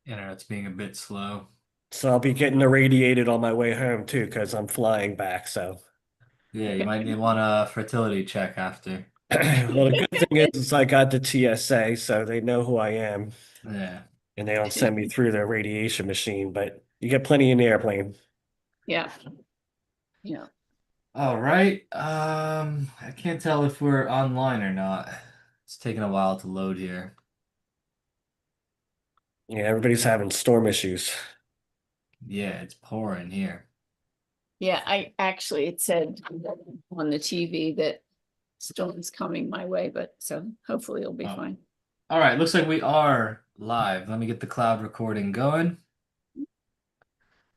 Internet's being a bit slow. So I'll be getting irradiated on my way home too, because I'm flying back. So, Yeah, you might need want a fertility check after. well, the good thing is I got the TSA, so they know who I am, Yeah. and they don't send me through the radiation machine. But you get plenty in the airplane. Yeah, yeah. All right. I can't tell if we're online or not. It's taking a while to load here. Yeah, everybody's having storm issues. Yeah, it's pouring here. Yeah, it said on the TV that storm's coming my way, but so hopefully it'll be Oh. fine. All right, looks like we are live. Let me get the cloud recording going.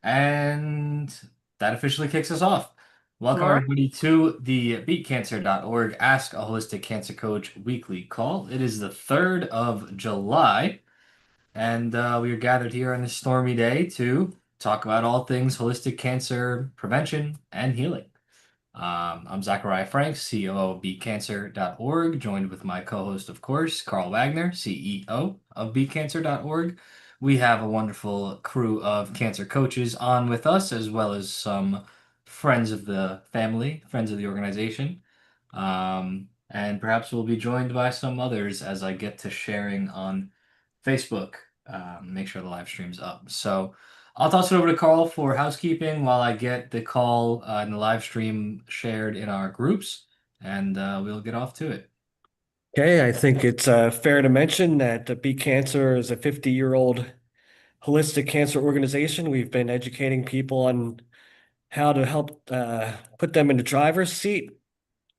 And that officially kicks us off. Welcome, All right. everybody, to the BeatCancer.Org Ask a Holistic Cancer Coach weekly call. It is the 3rd of July, and we are gathered here on this stormy day to talk about all things holistic cancer prevention and healing. I'm Zachariah Franks, CEO of BeatCancer.Org, joined with my co-host, of course, Carl Wagner, CEO of BeatCancer.Org. We have a wonderful crew of cancer coaches on with us, as well as some friends of the family, friends of the organization. And perhaps we'll be joined by some others as I get to sharing on Facebook. Make sure the live stream's up. So I'll toss it over to Carl for housekeeping while I get the call and the live stream shared in our groups, and we'll get off to it. Okay, I think it's fair to mention that Beat Cancer is a 50-year-old holistic cancer organization. We've been educating people on how to help put them in the driver's seat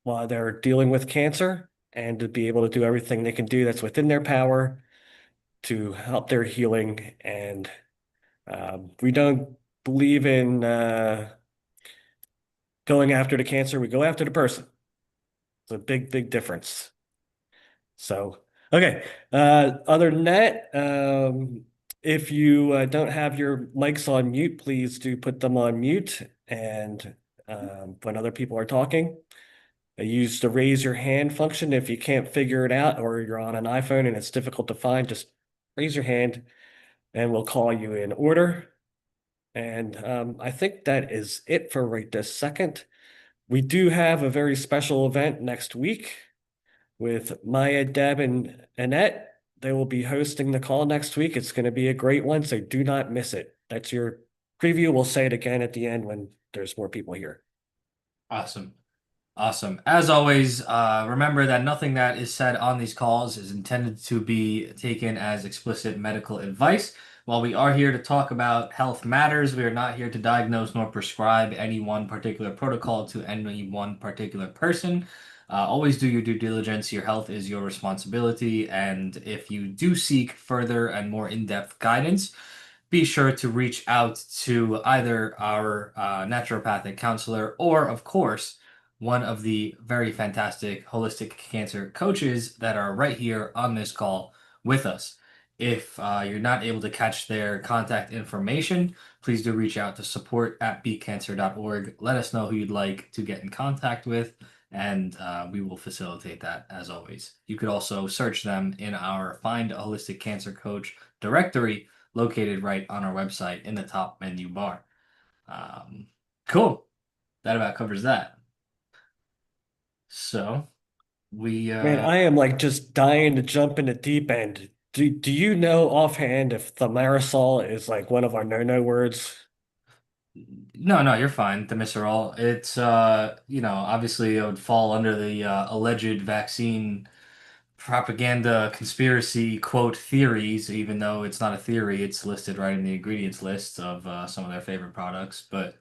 while they're dealing with cancer and to be able to do everything they can do that's within their power to help their healing. And we don't believe in going after the cancer, we go after the person. It's a big, big difference. So, okay. Other than that, if you don't have your mics on mute, please do put them on mute. And when other people are talking, use the raise your hand function. If you can't figure it out or you're on an iPhone and it's difficult to find, just raise your hand and we'll call you in order. And I think that is it for right this second. We do have a very special event next week with Maya, Deb, and Annette. They will be hosting the call next week. It's going to be a great one, so do not miss it. That's your preview. We'll say it again at the end when there's more people here. Awesome. Awesome. As always, remember that nothing that is said on these calls is intended to be taken as explicit medical advice. While we are here to talk about health matters, we are not here to diagnose nor prescribe any one particular protocol to any one particular person. Always do your due diligence. Your health is your responsibility. And if you do seek further and more in-depth guidance, be sure to reach out to either our naturopathic counselor or, of course, one of the very fantastic holistic cancer coaches that are right here on this call with us. If you're not able to catch their contact information, please do reach out to support@beatcancer.org. Let us know who you'd like to get in contact with, and we will facilitate that as always. You could also search them in our Find a Holistic Cancer Coach directory located right on our website in the top menu bar. Um, cool. That about covers that. So we Man, I am like just dying to jump in the deep end. Do you know offhand if thimerosal is like one of our no-no words? no, you're fine, the Demisirol. It's obviously it would fall under the alleged vaccine propaganda conspiracy quote theories, even though it's not a theory, it's listed right in the ingredients list of some of their favorite products. But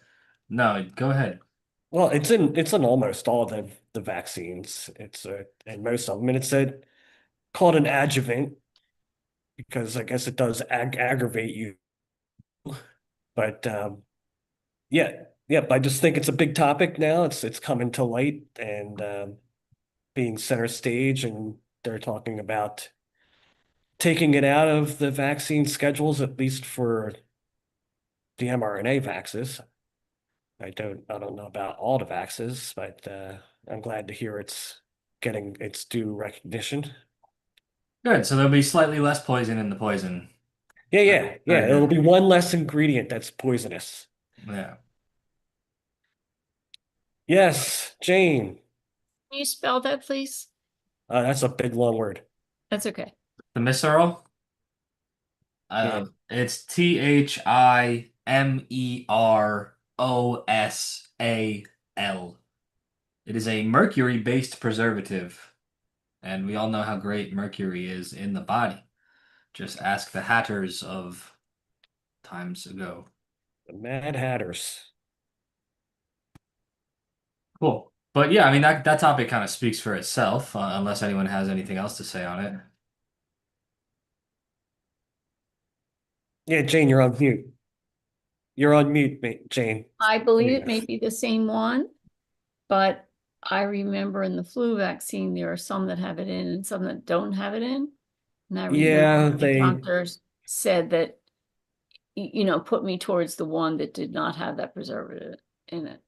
no, go ahead. Well, it's in almost all the vaccines. It's and most of them, and it's called an adjuvant because I guess it does aggravate you. But yeah, yep. I just think it's a big topic now. It's coming to light and being center stage, and they're talking about taking it out of the vaccine schedules, at least for the mRNA vaxes. I don't know about all the vaxes, but I'm glad to hear it's getting its due recognition. Good. So there'll be slightly less poison in the poison. Yeah, yeah, yeah. Very It'll good. be one less ingredient that's poisonous. Yeah. Yes, Jane. Can you spell that, please? That's a big long word. That's okay. The Misserol, Yeah. it's Thimerosal. It is a mercury-based preservative, and we all know how great mercury is in the body. Just ask the hatters of times ago. The Mad Hatters. Cool. But yeah, I mean that topic kind of speaks for itself, unless anyone has anything else to say on it. Yeah, Jane, you're on mute. You're on mute, Jane. I There believe you it go. may be the same one, but I remember in the flu vaccine, there are some that have it in and some that don't have it in. And I remember Yeah, my they, doctors said that, put me towards the one that did not have that preservative in it.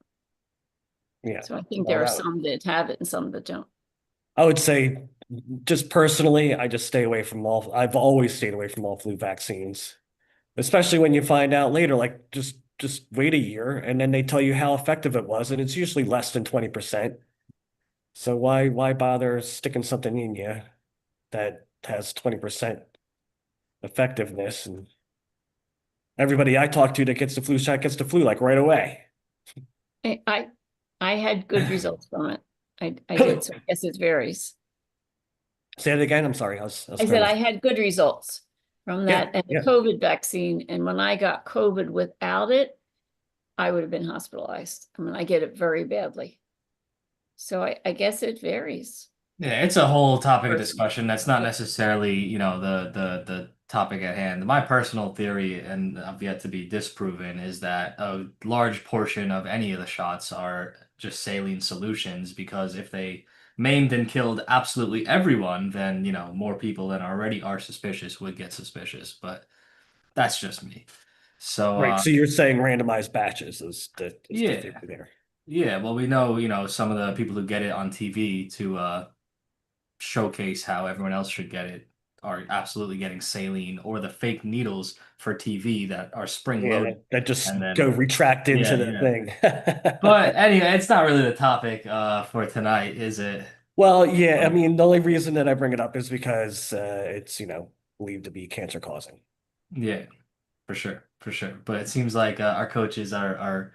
yeah. So I think Well, there are that, some that have it and some that don't. I would say, just personally, I just stay away from all, I've always stayed away from all flu vaccines, especially when you find out later, like just wait a year and then they tell you how effective it was, and it's usually less than 20%. So why bother sticking something in you that has 20% effectiveness? And everybody I talk to that gets the flu shot gets the flu like right away. I, I I had good results from it. I did, so I guess it varies. Say it again. I'm sorry. I was I said kind I of, had good results from yeah, that and the yeah. COVID vaccine. And when I got COVID without it, I would have been hospitalized. I mean, I get it very badly. So I guess it varies. Yeah, it's a whole topic of Person. discussion. That's not necessarily, the topic at hand. My personal theory, and I've yet to be disproven, is that a large portion of any of the shots are just saline solutions because if they maimed and killed absolutely everyone, then, more people than already are suspicious would get suspicious. But that's just me. So, Right. So you're saying randomized batches is the theory yeah. there. Yeah, well, we know, some of the people who get it on TV to showcase how everyone else should get it are absolutely getting saline or the fake needles for TV that are spring Yeah, loaded. that just And go then, retract into yeah, the yeah. thing. But anyway, it's not really the topic for tonight, is it? Well, yeah, I Um, mean, the only reason that I bring it up is because it's, believed to be cancer causing. yeah, for sure, for sure. But it seems like our coaches are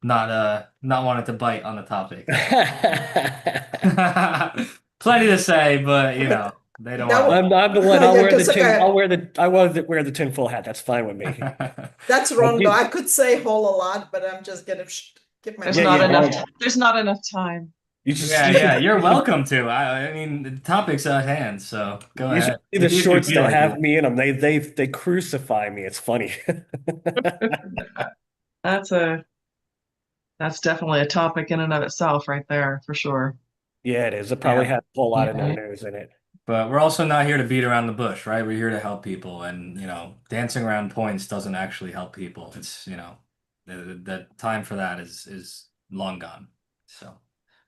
not wanting to bite on the topic. Plenty to say, but they don't That want w- I'm the one. I'll yeah, wear the because tin. I'll wear the tinfoil hat. That's fine with me. to. that's I wrong though. did. I could say whole a lot, but I'm just gonna keep my There's Yeah, mouth not yeah. enough, shut. Well, there's not enough time. you just Yeah, you yeah, should you're welcome to. I mean, the topic's at hand, so go you should ahead see the if you shorts feel that like have it. me in them. They crucify me. It's funny. That's a that's definitely a topic in and of itself right there for sure. Yeah, it is. It probably Yeah, has a whole lot of no yeah. news in it. But we're also not here to beat around the bush, right? We're here to help people, and dancing around points doesn't actually help people. It's the time for that is long gone. So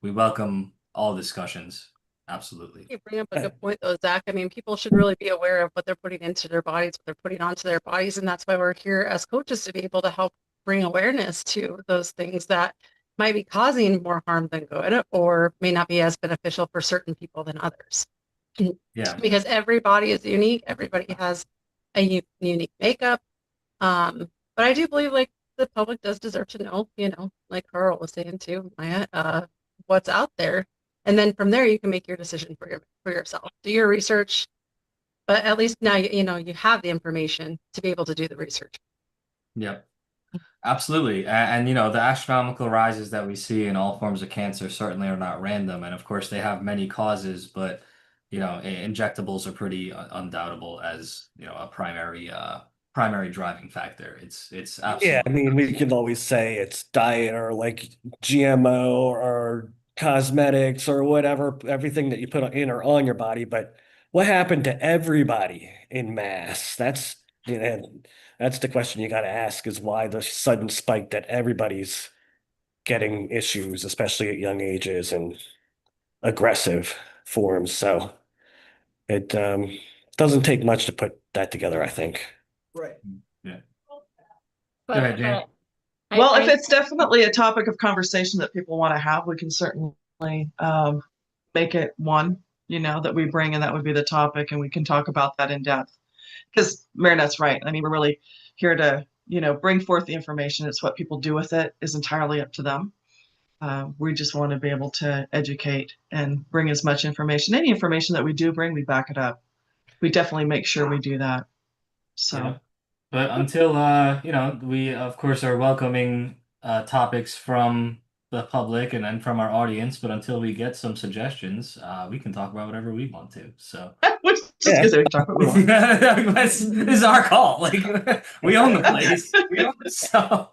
we welcome all discussions. Absolutely. You bring up a good point though, Zach. I mean, people should really be aware of what they're putting into their bodies, what they're putting onto their bodies. And that's why we're here as coaches to be able to help bring awareness to those things that might be causing more harm than good or may not be as beneficial for certain people than others. Yeah. Because every body is unique, everybody has a unique makeup. But I do believe like the public does deserve to know, like Carl was saying too, Maya, what's out there. And then from there you can make your decision for yourself. Do your research, but at least now you have the information to be able to do the research. Yep. Absolutely. And, the astronomical rises that we see in all forms of cancer certainly are not random. And of course, they have many causes, but, injectables are pretty undoubtable as, a primary driving factor. It's Yeah, I absolutely. mean, we can always say it's diet or like GMO or cosmetics or whatever, everything that you put in or on your body. But what happened to everybody in mass? That's the question you got to ask is why the sudden spike that everybody's getting issues, especially at young ages and aggressive forms. So it doesn't take much to put that together, I think. Right. Yeah. But, Go ahead, Jane. Well, if it's definitely a topic of conversation that people want to have, we can certainly make it one, that we bring, and that would be the topic, and we can talk about that in depth. Because Marinette's right. I mean, we're really here to, bring forth the information. It's what people do with it is entirely up to them. We just want to be able to educate and bring as much information. Any information that we do bring, we back it up. We definitely make sure we do that. So. Yeah. But until we of course are welcoming topics from the public and then from our audience, but until we get some suggestions, we can talk about whatever we want to. So Which just gives we can talk what we want. this is our call. Like we own the place. So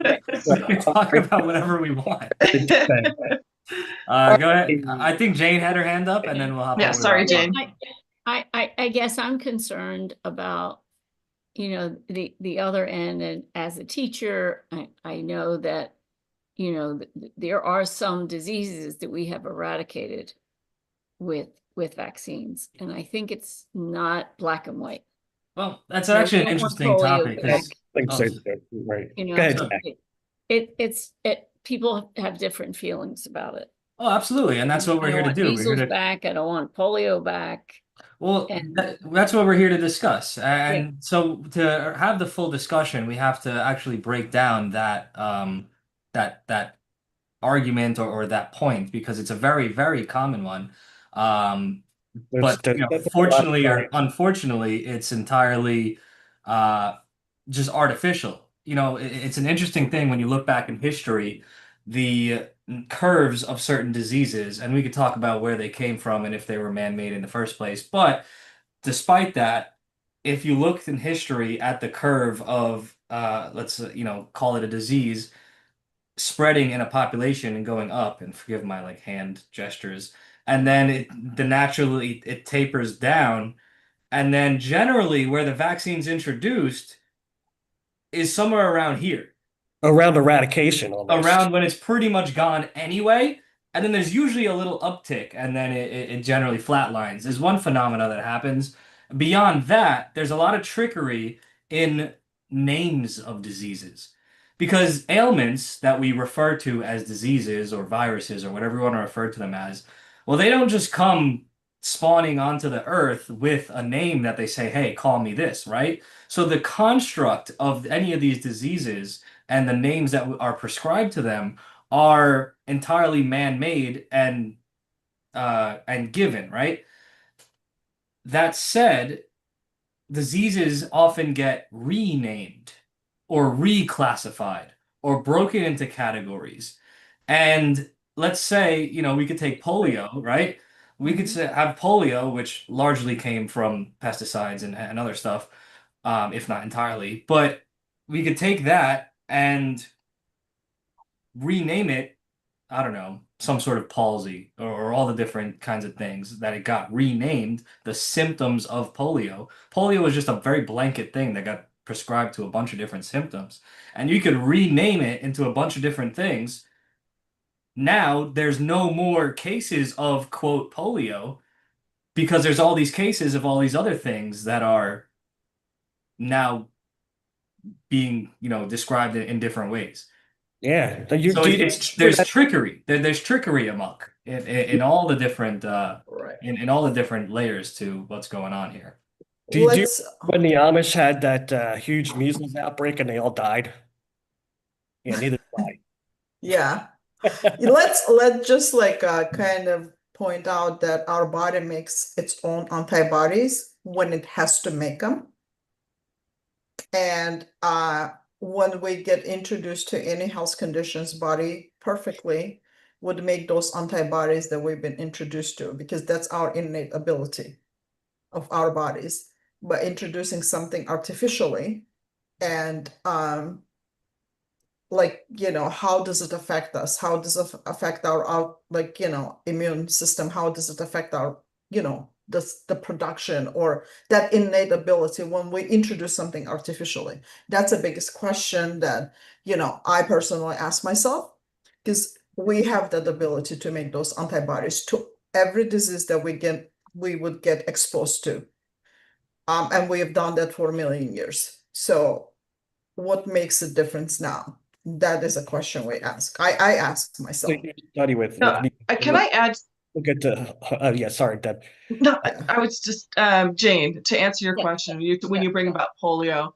we can talk about whatever we want. Go ahead. I think Jane had her hand up, and then we'll hop Yeah, over to sorry, Rob. Jane. I guess I'm concerned about, the other end. And as a teacher, I know that, there are some diseases that we have eradicated with vaccines. And I think it's not black and white. Well, that's You know, actually we an don't want interesting polio topic. back. Think Oh, so, right. You Go ahead, know, Jack. people have different feelings about it. oh, absolutely, and that's what we're I here don't to want do. We're here measles to back. I don't want polio back. Well, And- that's what we're here to discuss. And so to have the full discussion, we have to actually break down that argument or that point because it's a very, very common one. But There's a lot of fortunately or science. unfortunately, it's entirely uh, just artificial. It's an interesting thing when you look back in history, the curves of certain diseases, and we could talk about where they came from and if they were man-made in the first place. But despite that, if you looked in history at the curve of let's call it a disease spreading in a population and going up, and forgive my like hand gestures, and then it tapers down, and then generally where the vaccine's introduced is somewhere around here Around eradication almost. around when it's pretty much gone anyway. And then there's usually a little uptick, and then it generally flatlines. There's one phenomena that happens. Beyond that, there's a lot of trickery in names of diseases. Because ailments that we refer to as diseases or viruses or whatever we want to refer to them as, well, they don't just come spawning onto the earth with a name that they say, hey, call me this, right? So the construct of any of these diseases and the names that are prescribed to them are entirely man-made and given, right? That said, diseases often get renamed or reclassified or broken into categories. And let's say, we could take polio, right? We could have polio, which largely came from pesticides and other stuff, if not entirely. But we could take that and rename it, I don't know, some sort of palsy or all the different kinds of things that it got renamed, the symptoms of polio. Polio was just a very blanket thing that got prescribed to a bunch of different symptoms. And you could rename it into a bunch of different things. Now there's no more cases of quote polio because there's all these cases of all these other things that are now being, described in different ways. Yeah. So there's trickery. There's trickery amok in all the different Right. in all the different layers to what's going on here. When the Amish had that huge measles outbreak and they all died? Yeah, neither did I. Yeah. Let's just kind of point out that our body makes its own antibodies when it has to make them. And when we get introduced to any health conditions, body perfectly would make those antibodies that we've been introduced to, because that's our innate ability of our bodies. But introducing something artificially and how does it affect us? How does it affect our immune system? How does it affect our, the production or that innate ability when we introduce something artificially? That's the biggest question that, I personally ask myself, because we have that ability to make those antibodies to every disease that we would get exposed to. And we have done that for a million years. So what makes a difference now? That is a question we ask. I ask So myself. you study with No, me. can I add? We'll get to, yeah, sorry, Deb. No, Yeah. I was just Jane, to answer your Yeah, question, when yeah. you bring about polio,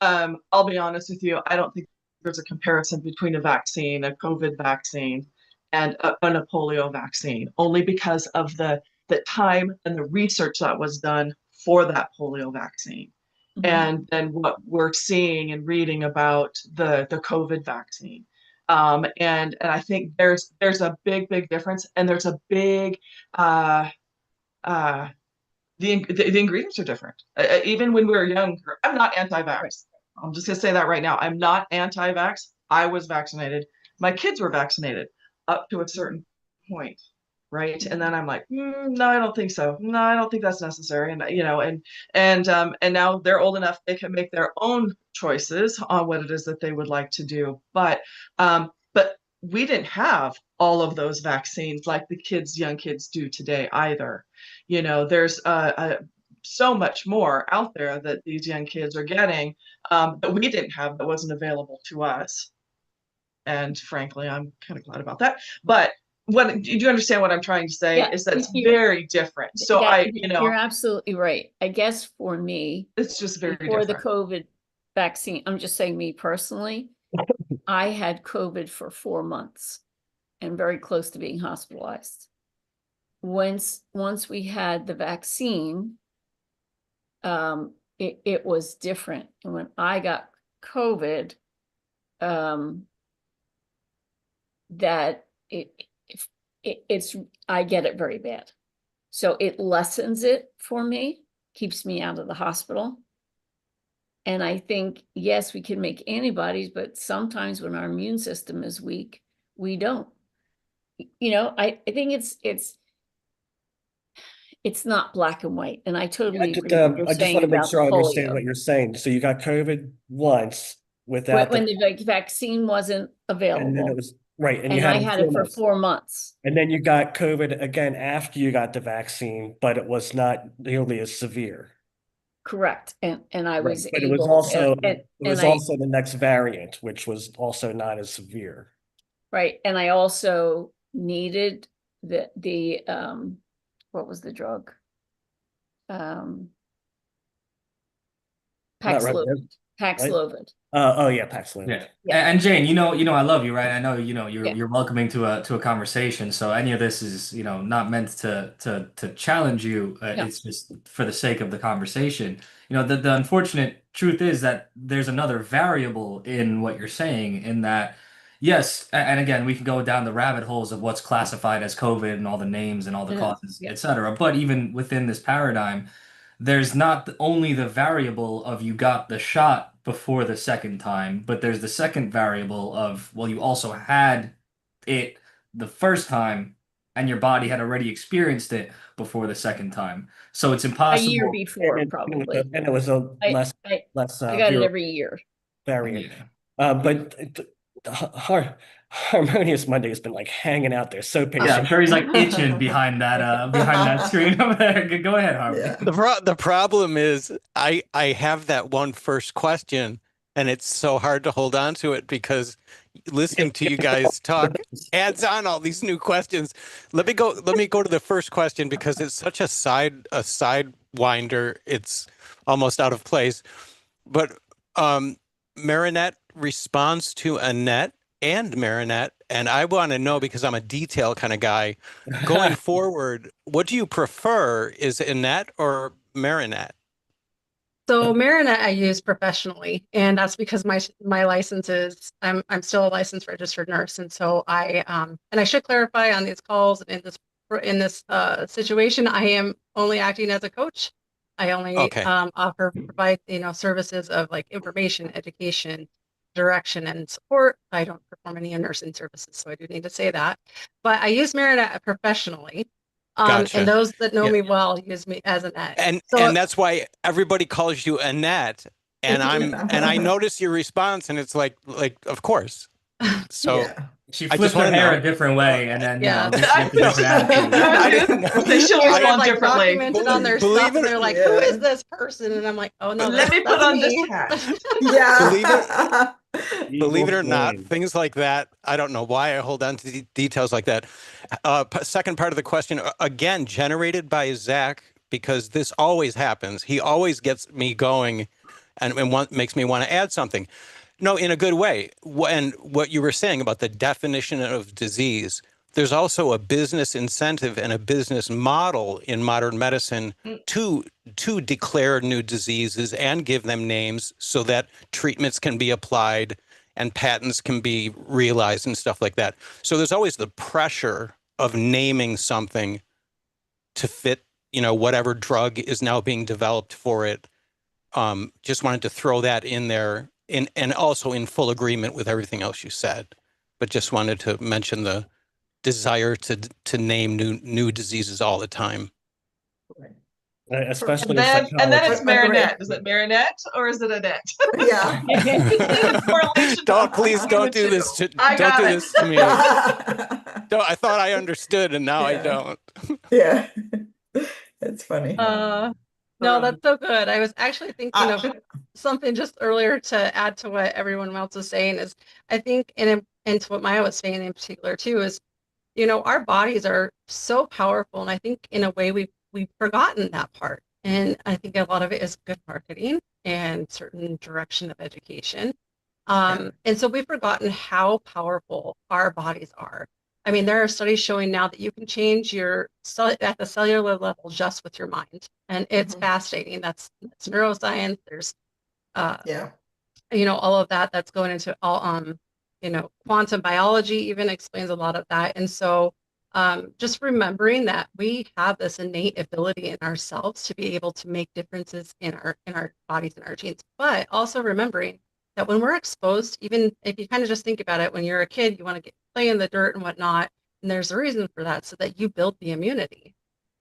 I'll be honest with you, I don't think there's a comparison between a vaccine, a COVID vaccine, and a polio vaccine, only because of the time and the research that was done for that polio vaccine. Mhm. And what we're seeing and reading about the COVID vaccine. And I think there's a big difference, and there's a big uh, uh, the ingredients are different. Even when we were younger, I'm not Right. anti-vax. I'm just gonna say that right now. I'm not anti-vax. I was vaccinated. My kids were vaccinated up to a certain point, right? And then I'm like, no, I don't think so. No, I don't think that's necessary. And and now they're old enough they can make their own choices on what it is that they would like to do. But we didn't have all of those vaccines like the young kids do today either. There's so much more out there that these young kids are getting that we didn't have, that wasn't available to us. And frankly, I'm kind of glad about that. But do you understand what I'm trying to say? Yeah, Is that it's you, very different. So yeah, I, you're absolutely right. I guess for me, it's just very before the different. COVID vaccine, I'm just saying me personally, I had COVID for 4 months and very close to being hospitalized. Once we had the vaccine, it was different. And when I got COVID, that it's I get it very bad. So it lessens it for me, keeps me out of the hospital. And I think, yes, we can make antibodies, but sometimes when our immune system is weak, we don't. I think it's not black and white. And I totally agree with what you're I just saying want to make about sure the I understand polio. what you're saying. So you got COVID once without When the vaccine wasn't and then it available, was right, and you and had I it for had four it for months. 4 months. And then you got COVID again after you got the vaccine, but it was not nearly as severe. Correct. And I Right. was But able, it was also the next variant, which was also not as severe. right. And I also needed the what was the drug? Not right. Paxlovid. Right? Paxlovid. Oh yeah, Paxlovid. Yeah. Yeah. And Jane, I love you, right? I know, Yeah. you're welcoming to a conversation. So any of this is, not meant to challenge you. No. It's just for the sake of the conversation. The unfortunate truth is that there's another variable in what you're saying, in that, yes, and again, we can go down the rabbit holes of what's classified as COVID and all the names and all the I know. causes, Yeah. etc. But even within this paradigm, there's not only the variable of you got the shot before the second time, but there's the second variable of, well, you also had it the first time and your body had already experienced it before the second time. So it's A year impossible. before, And probably. it was a I less I less I got it virulent every year. variant. Yeah. But Harmonious Monday has been like hanging out there, so Yeah, I'm patient. sure he's like itching behind that screen over there. Go ahead, Harvey. Yeah. The problem is I have that one first question, and it's so hard to hold on to it because listening to you guys talk adds on all these new questions. Let me go to the first question because it's such a sidewinder. It's almost out of place. But Marinette responds to Annette and Marinette, and I want to know, because I'm a detail kind of guy, going forward, what do you prefer? Is Annette or Marinette? So Marinette I use professionally, and that's because my license is I'm still a licensed registered nurse, and so I should clarify on these calls and in this situation, I am only acting as a coach. I only Okay. provide services of like information, education, direction, and support. I don't perform any nursing services, so I do need to say that. But I use Marinette professionally. And Gotcha. those that know Yeah. me well use me as Annette. And So that's why everybody calls you Annette. And I notice your response, and it's like of course. So Yeah. She I flipped just her want to hair know. a different way, and then Yeah. just gets a different attitude. I didn't know. Say she'll Or they've respond like differently. documented on their Believe stuff and it- they're like, who is Yeah. this person? And I'm like, oh no, Let me put that's on this me. hat. Believe it, Yeah. believe it Evil or not, twin. things like that. I don't know why I hold on to details like that. Second part of the question, again, generated by Zach, because this always happens. He always gets me going and makes me want to add something. No, in a good way. And what you were saying about the definition of disease, there's also a business incentive and a business model in modern medicine to declare new diseases and give them names so that treatments can be applied and patents can be realized and stuff like that. So there's always the pressure of naming something to fit, whatever drug is now being developed for it. Just wanted to throw that in there, and also in full agreement with everything else you said, but just wanted to mention the desire to name new diseases all the time. Especially And in then psychology. it's Marinette. Is it Marinette or is it Annette? Yeah. The correlation Please between don't the do two. this to I don't got do it. this to me. I thought I understood and now I Yeah. don't. Yeah. It's funny. No, that's so good. I was actually thinking of I- something just earlier to add to what everyone else was saying is I think and to what Maya was saying in particular too is, our bodies are so powerful. And I think in a way we've forgotten that part. And I think a lot of it is good marketing and certain direction of education. And so we've forgotten how powerful our bodies are. I mean, there are studies showing now that you can change your cell at the cellular level just with your mind. And it's Mhm. fascinating. That's neuroscience. There's Yeah. all of that that's going into all quantum biology even explains a lot of that. And so just remembering that we have this innate ability in ourselves to be able to make differences in our bodies and our genes, but also remembering that when we're exposed, even if you kind of just think about it, when you're a kid, you want to play in the dirt and whatnot, and there's a reason for that, so that you build the immunity.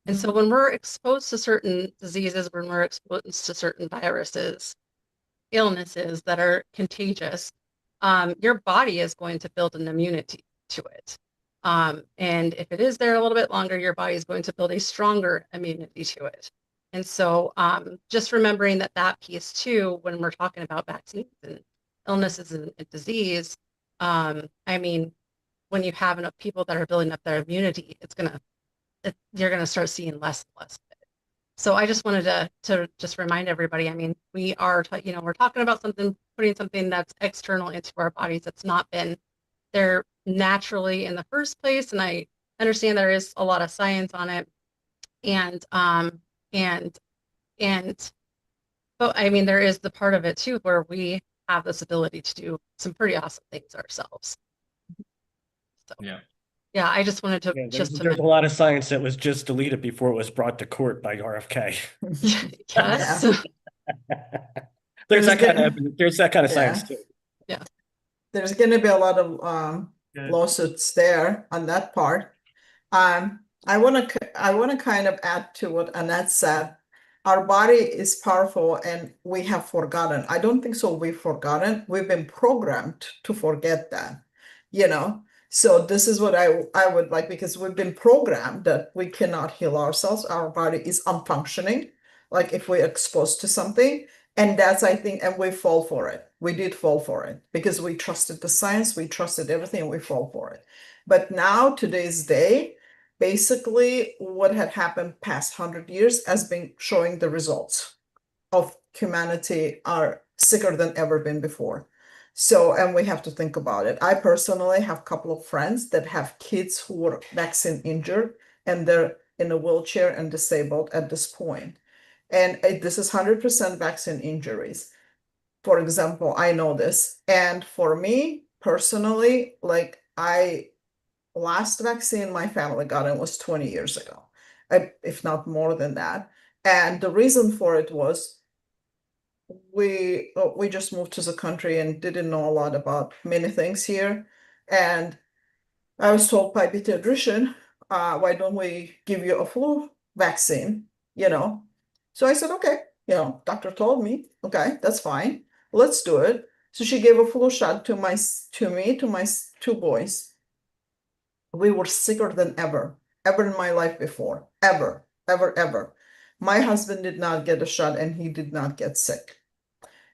And so when we're exposed to certain diseases, when we're exposed to certain viruses, illnesses that are contagious, your body is going to build an immunity to it. And if it is there a little bit longer, your body is going to build a stronger immunity to it. And so just remembering that piece too, when we're talking about vaccines and illnesses and disease, I mean, when you have enough people that are building up their immunity, you're gonna start seeing less and less. So I just wanted to just remind everybody, I mean, we're talking about putting something that's external into our bodies that's not been there naturally in the first place. And I understand there is a lot of science on it. And but I mean, there is the part of it too, where we have this ability to do some pretty awesome things ourselves. So yeah, I just wanted to Yeah, just to there's a lot of science that was just deleted before it was brought to court by RFK. yes. There's that kind gonna- of science too. Yeah. There's going to be a lot of Good. lawsuits there on that part. I want to kind of add to what Annette said. Our body is powerful and we have forgotten. I don't think so. We've forgotten. We've been programmed to forget that, So this is what I would like, because we've been programmed that we cannot heal ourselves. Our body is unfunctioning, like if we're exposed to something. And that's, I think, and we fall for it. We did fall for it because we trusted the science, we trusted everything, and we fall for it. But now, today's day, basically what had happened past 100 years has been showing the results of humanity are sicker than ever been before. So, and we have to think about it. I personally have a couple of friends that have kids who were vaccine injured and they're in a wheelchair and disabled at this point. And this is 100% vaccine injuries. For example, I know this. And for me personally, like last vaccine my family got in was 20 years ago, if not more than that. And the reason for it was we just moved to the country and didn't know a lot about many things here. And I was told by pediatrician, why don't we give you a flu vaccine, So I said, okay, doctor told me, okay, that's fine. Let's do it. So she gave a flu shot to my two boys. we were sicker than ever in my life before, ever. My husband did not get a shot and he did not get sick.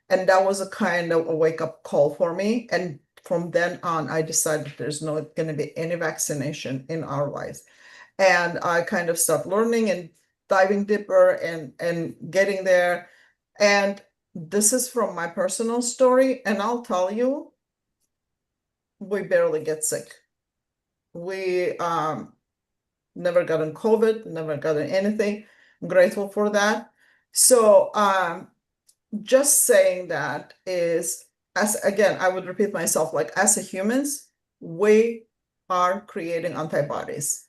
And that was a kind of a wake-up call for me. And from then on, I decided there's not going to be any vaccination in our lives. And I kind of started learning and diving deeper and getting there. And this is from my personal story. And I'll tell you, we barely get sick. We never gotten COVID, never gotten anything. I'm grateful for that. So just saying that is, as again, I would repeat myself, like as a humans, we are creating antibodies.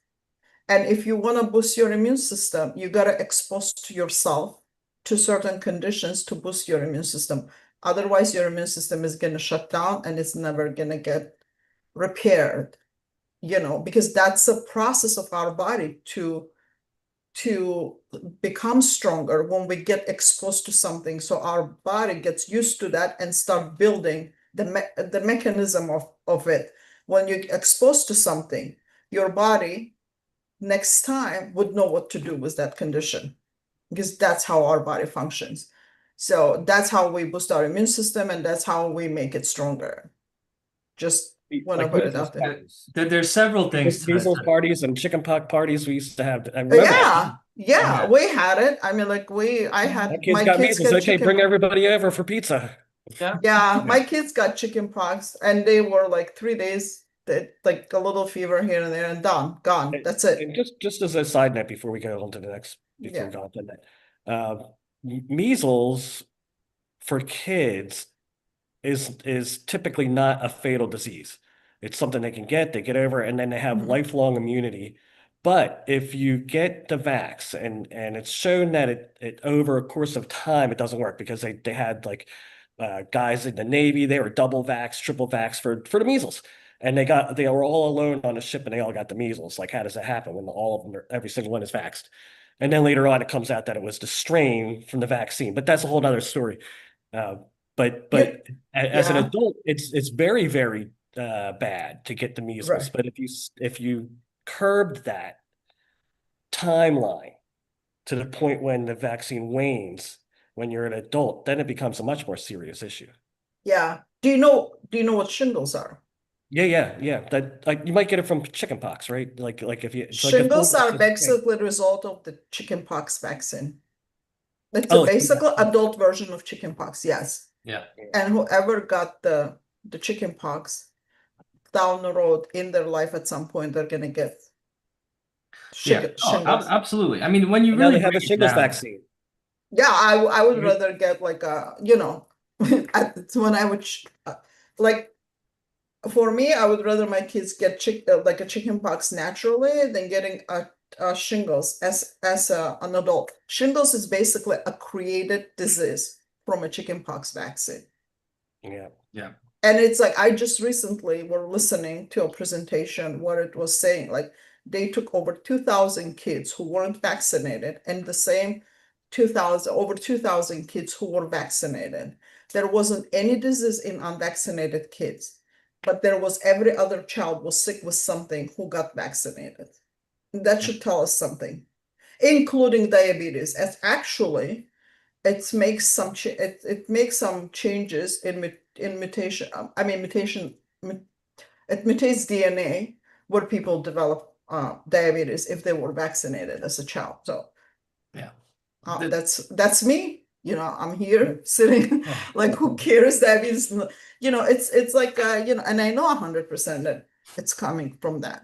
And if you want to boost your immune system, you got to expose to yourself to certain conditions to boost your immune system. Otherwise, your immune system is going to shut down and it's never going to get repaired, because that's a process of our body to become stronger when we get exposed to something. So our body gets used to that and start building the mechanism of it. When you exposed to something, your body next time would know what to do with that condition, because that's how our body functions. So that's how we boost our immune system, and that's how we make it stronger. Just want to Like put it out there. There's several things measles to parties and chickenpox parties we used to have. I remember that. Yeah, we had it. I mean, like I My had kids my got kids measles. got Okay, bring chicken. everybody over for pizza. Yeah, my kids got chicken pox, and they were like 3 days, that like a little fever here and there, and gone. That's it. And just as a side note before we go on to the next, before Yeah. we go on to that, measles for kids is typically not a fatal disease. It's something they get over, and then they have Mhm. lifelong immunity. But if you get the vax, and it's shown that it over a course of time it doesn't work, because they had like guys in the Navy, they were double vax, triple vax for the measles. And they were all alone on a ship and they all got the measles. Like, how does that happen when all of them every single one is vaxxed? And then later on, it comes out that it was the strain from the vaccine. But that's a whole other story. Uh, but Yeah, as an yeah, adult, it's very, very bad to get the measles. right. But if you curbed that timeline to the point when the vaccine wanes, when you're an adult, then it becomes a much more serious issue. Yeah. Do you know what shingles are? Yeah. That, like, you might get it from chickenpox, right? Like if you, it's like a full Shingles are vaccine. basically the result of the chickenpox vaccine. It's a Oh, it's basically adult version of chickenpox, yes. Yeah. And whoever got the chickenpox down the road in their life at some point, they're gonna get Yeah. Oh, shingles. absolutely. I mean, when you And now really they have a break it shingles down, vaccine. Yeah, I would Mhm. rather get like when I would like, for me, I would rather my kids get like a chicken pox naturally than getting a shingles as an adult. Shingles is basically a created disease from a chicken pox vaccine. Yeah. yeah. And it's like, I just recently were listening to a presentation where it was saying like they took over 2,000 kids who weren't vaccinated and the same 2,000 kids who were vaccinated. There wasn't any disease in unvaccinated kids, but there was every other child was sick with something who got vaccinated. That should tell us something, including diabetes. As actually, it makes some changes in mutation. I mean mutation. It mutates DNA where people develop diabetes if they were vaccinated as a child. So Yeah. that's me. I'm here sitting like, who cares? Diabetes. It's like and I know 100% that it's coming from that.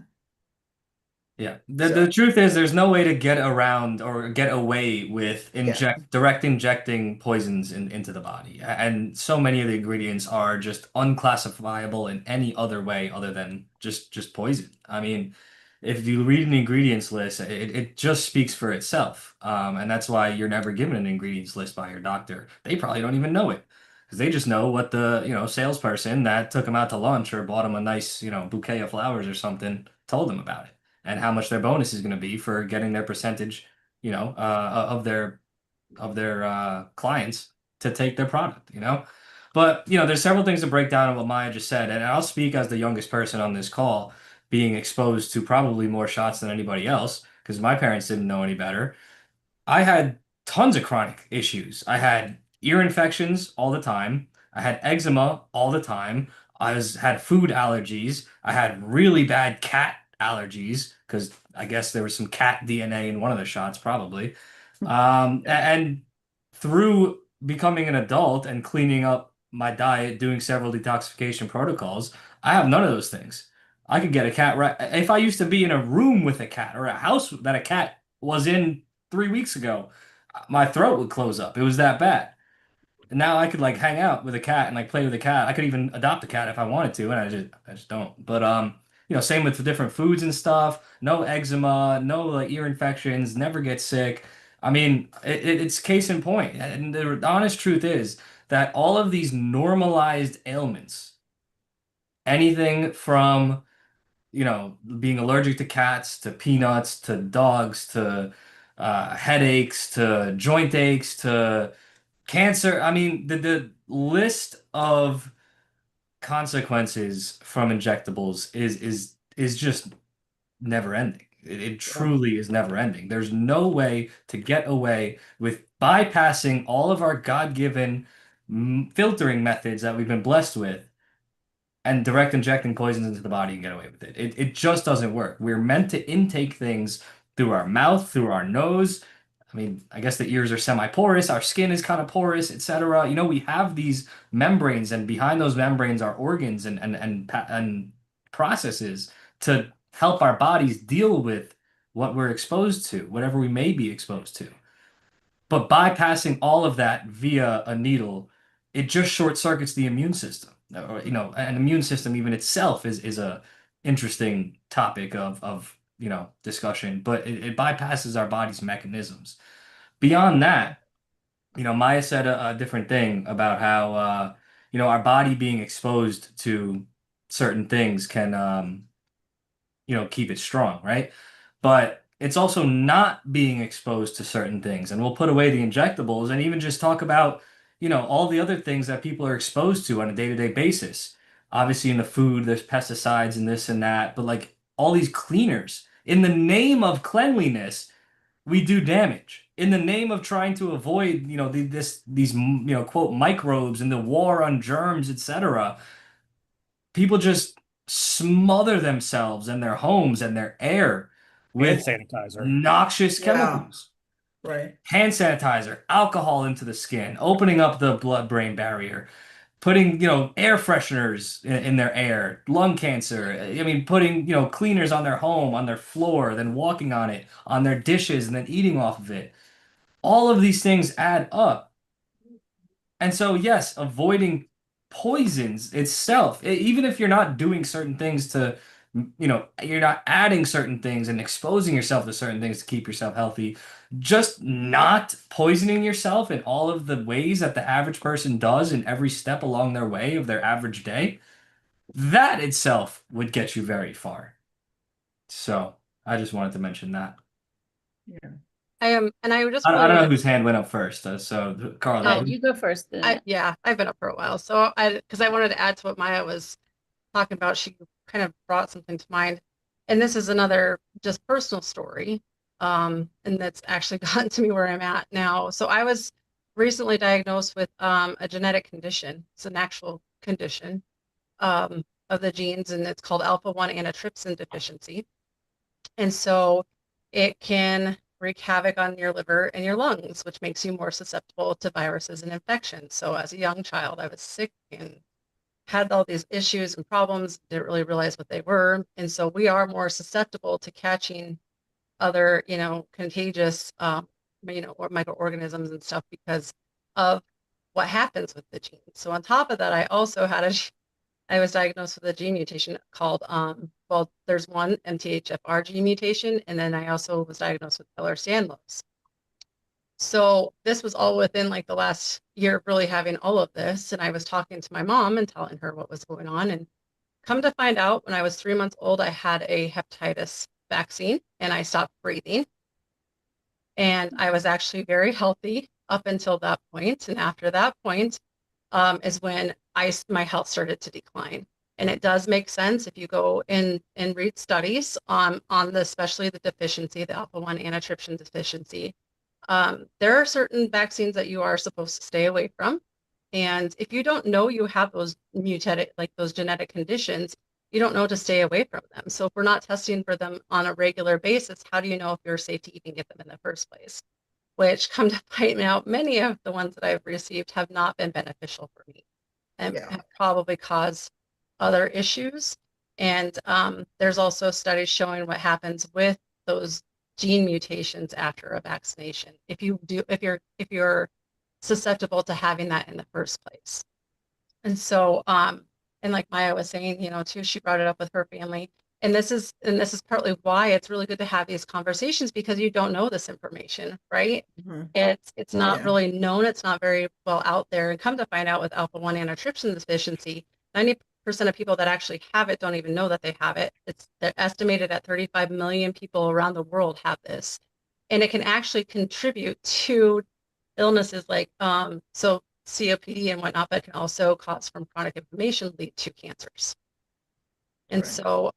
Yeah. So The truth is there's no way to get around or get away with yeah, direct injecting poisons into the body. And so many of the ingredients are just unclassifiable in any other way other than just poison. I mean, if you read an ingredients list, it just speaks for itself. And that's why you're never given an ingredients list by your doctor. They probably don't even know it. Because they just know what the, salesperson that took them out to lunch or bought them a nice, bouquet of flowers or something told them about it and how much their bonus is going to be for getting their percentage, of their clients to take their product. But there's several things to break down on what Maya just said, and I'll speak as the youngest person on this call. being exposed to probably more shots than anybody else because my parents didn't know any better. I had tons of chronic issues. I had ear infections all the time. I had eczema all the time. Had food allergies. I had really bad cat allergies because I guess there was some cat DNA in one of the shots, probably. And through becoming an adult and cleaning up my diet, doing several detoxification protocols, I have none of those things. I could get a cat right. If I used to be in a room with a cat or a house that a cat was in 3 weeks ago, my throat would close up. It was that bad. And now I could like hang out with a cat and like play with a cat. I could even adopt a cat if I wanted to, and I just don't. But same with the different foods and stuff. No eczema, no like ear infections, never get sick. I mean, it's case in point. And the honest truth is that all of these normalized ailments, anything from being allergic to cats, to peanuts, to dogs, to headaches, to joint aches, to cancer. I mean, the list of consequences from injectables is just never ending. It Yeah. truly is never ending. There's no way to get away with bypassing all of our God-given filtering methods that we've been blessed with and direct injecting poisons into the body and get away with it. It just doesn't work. We're meant to intake things through our mouth, through our nose. I mean, I guess the ears are semi-porous, our skin is kind of porous, etc. We have these membranes, and behind those membranes are organs and processes to help our bodies deal with what we're exposed to, whatever we may be exposed to. But bypassing all of that via a needle, it just short circuits the immune system. Or, an immune system even itself is a interesting topic of discussion, but it bypasses our body's mechanisms. Beyond that, Maya said a different thing about how our body being exposed to certain things can keep it strong, right? But it's also not being exposed to certain things. And we'll put away the injectables and even just talk about, all the other things that people are exposed to on a day-to-day basis. Obviously, in the food, there's pesticides and this and that, but like all these cleaners, in the name of cleanliness, we do damage. In the name of trying to avoid, these, quote, microbes and the war on germs, etc., people just smother themselves and their homes and their air Hand with sanitizer. noxious Yeah. chemicals. Right. Hand sanitizer, alcohol into the skin, opening up the blood-brain barrier, putting, air fresheners in their air, lung cancer. I mean, putting, cleaners on their home, on their floor, then walking on it, on their dishes, and then eating off of it. All of these things add up. And so, yes, avoiding poisons itself, even if you're not doing certain things you're not adding certain things and exposing yourself to certain things to keep yourself healthy, just not poisoning yourself in all of the ways that the average person does in every step along their way of their average day, that itself would get you very far. So, I just wanted to mention that. Yeah. I am, and I just I really don't know want whose hand went up first, so Carl, Yeah, you go first. Then. yeah, I've been up for a while. So because I wanted to add to what Maya was talking about, she kind of brought something to mind. And this is another just personal story. And that's actually gotten to me where I'm at now. So I was recently diagnosed with a genetic condition. It's an actual condition of the genes, and it's called alpha-1 antitrypsin deficiency. And so it can wreak havoc on your liver and your lungs, which makes you more susceptible to viruses and infections. So as a young child, I was sick and had all these issues and problems, didn't really realize what they were. And so we are more susceptible to catching other, contagious, or microorganisms and stuff because of what happens with the genes. So on top of that, I was diagnosed with a gene mutation called, there's one MTHFR gene mutation, and then I also was diagnosed with Ehlers-Danlos. So this was all within like the last year of really having all of this. And I was talking to my mom and telling her what was going on. And come to find out, when I was 3 months old, I had a hepatitis vaccine and I stopped breathing. And I was actually very healthy up until that point. And after that point is when my health started to decline. And it does make sense if you go and read studies on the, especially the deficiency, the alpha-1 antitrypsin deficiency. There are certain vaccines that you are supposed to stay away from. And if you don't know you have those mutated, like those genetic conditions, you don't know to stay away from them. So if we're not testing for them on a regular basis, how do you know if you're safe to even get them in the first place? Which, come to find out, many of the ones that I've received have not been beneficial for me and Yeah. have probably caused other issues. And there's also studies showing what happens with those gene mutations after a vaccination. If you're susceptible to having that in the first place. And so, and like Maya was saying, you know, too, she brought it up with her family. And this is partly why it's really good to have these conversations, because you don't know this information, right? Mhm. It's not Yeah. really known. It's not very well out there. And come to find out, with alpha-1 antitrypsin deficiency, 90% of people that actually have it don't even know that they have it. They're estimated at 35 million people around the world have this. And it can actually contribute to illnesses like so COPD and whatnot, but can also cause from chronic inflammation lead to cancers. And Right. so,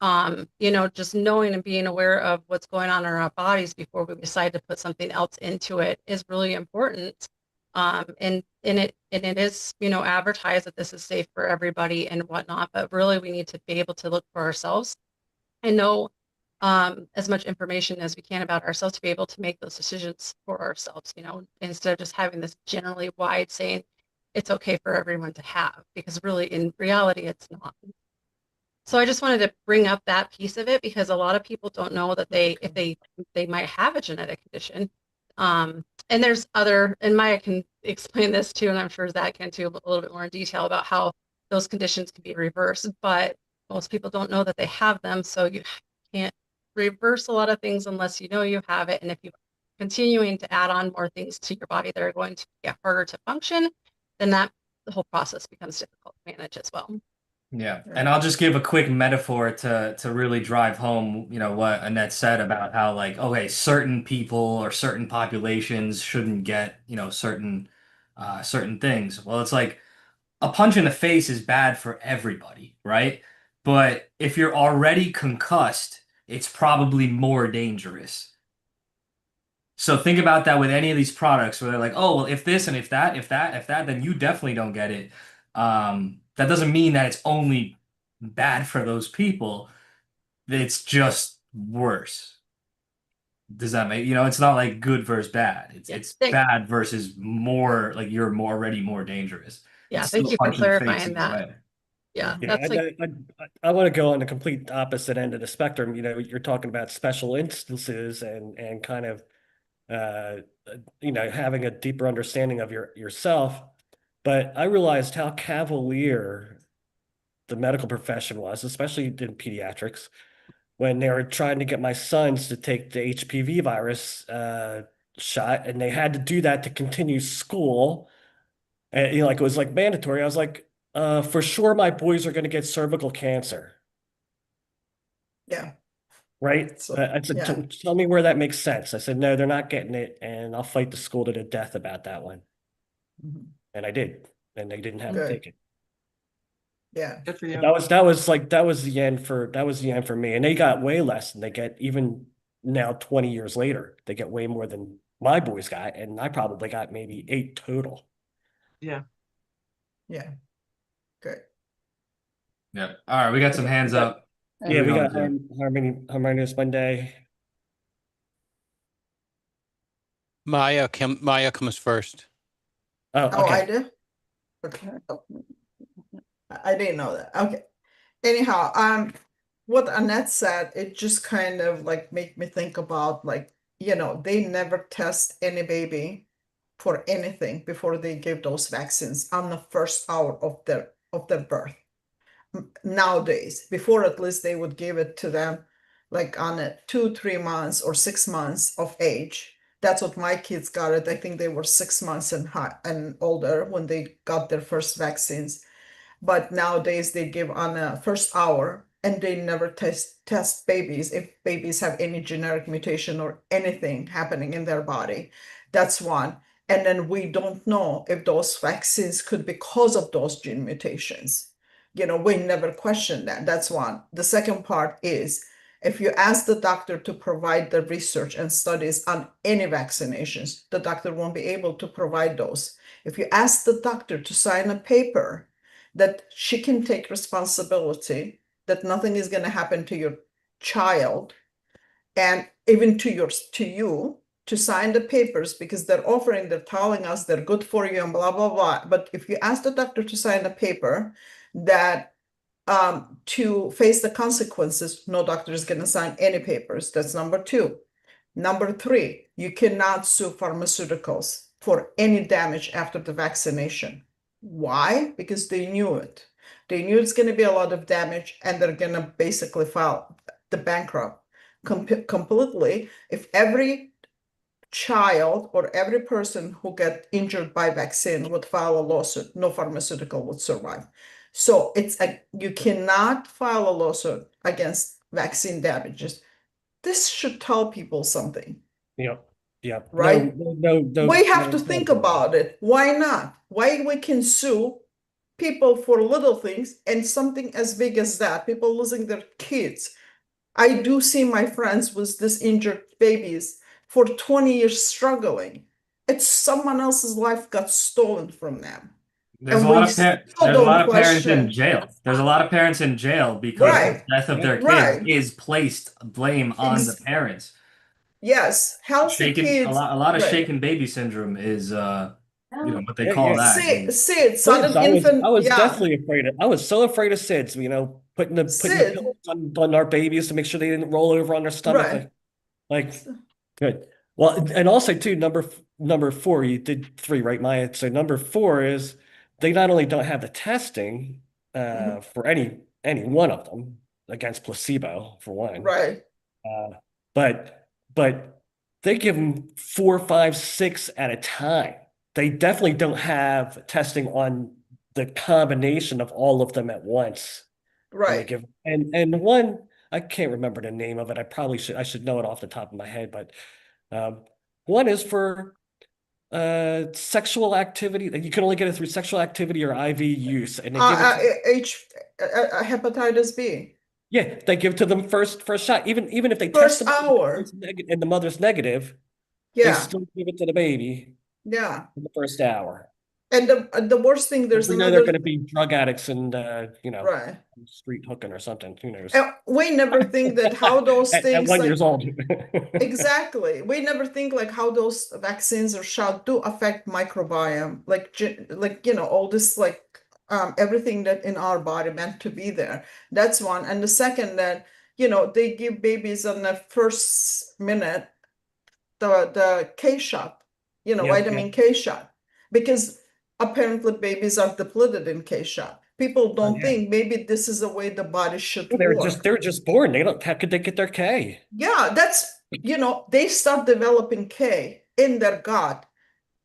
you know, just knowing and being aware of what's going on in our bodies before we decide to put something else into it is really important. And it is, you know, advertised that this is safe for everybody and whatnot, but really we need to be able to look for ourselves and know as much information as we can about ourselves to be able to make those decisions for ourselves, you know, instead of just having this generally wide saying it's okay for everyone to have, because really in reality it's not. So I just wanted to bring up that piece of it, because a lot of people don't know that if they might have a genetic condition. And there's other, and Maya can explain this too, and I'm sure Zach can too, a little bit more in detail about how those conditions can be reversed, but most people don't know that they have them. So you can't reverse a lot of things unless you know you have it. And if you're continuing to add on more things to your body that are going to get harder to function, then the whole process becomes difficult to manage as well. Yeah, and I'll just give a quick metaphor to really drive home, you know, what Annette said about how, like, okay, certain people or certain populations shouldn't get, you know, certain things. Well, it's like a punch in the face is bad for everybody, right? But if you're already concussed, it's probably more dangerous. So think about that with any of these products where they're like, oh, well, if this and if that, then you definitely don't get it. That doesn't mean that it's only bad for those people. It's just worse. Does that make, you know, it's not like good versus bad. It's Yeah, it's bad versus more, like you're more already more dangerous. yeah, It's still thank a you for punch in the face clarifying either that. way. Yeah, Yeah, that's like, I want to go on the complete opposite end of the spectrum. You know, you're talking about special instances and kind of uh, you know, having a deeper understanding of yourself. But I realized how cavalier the medical profession was, especially in pediatrics, when they were trying to get my sons to take the HPV virus shot, and they had to do that to continue school. And you know, like it was like mandatory. I was like, for sure, my boys are going to get cervical cancer, Yeah. right? So I said, yeah. Tell me where that makes sense." I said, "No, they're not getting it, and I'll fight the school to the death about that one." Mhm. And I did, and they didn't have to Good. take it. Yeah. Good for But you. that was the end for me. And they got way less than they get even now 20 years later. They get way more than my boys got, and I probably got maybe 8 total. Yeah. Yeah. Good. Yeah. All right, we got some hands up. Who Yeah, we we going got to? Harmonious Monday. Maya comes first. Oh, Oh, I okay. do? Okay. Oh, I didn't know that. Okay. Anyhow, what Annette said, it just kind of like make me think about, like, you know, they never test any baby for anything before they give those vaccines on the first hour of their birth. Nowadays, before, at least they would give it to them like on a 2, 3 months or 6 months of age. That's what my kids got it. I think they were 6 months and older when they got their first vaccines. But nowadays they give on a first hour, and they never test babies if babies have any genetic mutation or anything happening in their body. That's one. And then we don't know if those vaccines could be because of those gene mutations. We never question that. That's one. The second part is if you ask the doctor to provide the research and studies on any vaccinations, the doctor won't be able to provide those. If you ask the doctor to sign a paper that she can take responsibility, that nothing is going to happen to your child and even to you to sign the papers because they're telling us they're good for you and blah, blah, blah. But if you ask the doctor to sign a paper that to face the consequences, no doctor is going to sign any papers. That's number two. Number three, you cannot sue pharmaceuticals for any damage after the vaccination. Why? Because they knew it. They knew it's going to be a lot of damage and they're going to basically file the bankrupt completely if every child or every person who get injured by vaccine would file a lawsuit, no pharmaceutical would survive. So you cannot file a lawsuit against vaccine damages. This should tell people something. Yep. Yep. Right? No. We have to think about it. Why not? Why we can sue people for little things and something as big as that, people losing their kids. I do see my friends with this injured babies for 20 years struggling. It's someone else's life got stolen from them. There's a And lot we of still there's a don't lot of parents in question. jail. There's a lot of parents in jail because the Right, death of their kids right. is placed blame on the parents. Yes, healthy Shaken kids. a lot of Right. shaken baby syndrome is what they Yeah, call yeah. that. SIDS, SIDS, sudden I infant. was Yeah, definitely afraid of. I was so afraid of SIDS. Putting SIDS. pillows on our babies to make sure they didn't roll over on their stomach. Right. Like good. Well, and also too, number four, you did three, right, Maya? So number four is they not only don't have the testing for any one of them against placebo for one, Right. but they give them 4, 5, 6 at a time. They definitely don't have testing on the combination of all of them at once. When they Right. give and one, I can't remember the name of it. I should know it off the top of my head, but one is for sexual activity. You can only get it through sexual activity or IV use, and they give it Hepatitis B. yeah, they give it to them first shot. Even if they test First them hour. and the mother's negative, they Yeah. still give it to the baby Yeah. in the first hour. And the worst thing, there's We know they're going another. to be drug addicts and Right. street hooking or something. Who knows? And we never think that how those At things 1 years old. exactly. We never think like how those vaccines or shot do affect microbiome, like all this everything that in our body meant to be there. That's one. And the second that they give babies on the first minute the K shot, vitamin K shot, because apparently babies are depleted in K shot. People don't yeah. think maybe this is the way the body should They're work. just born. They don't. How could they get their K? Yeah, that's they start developing K in their gut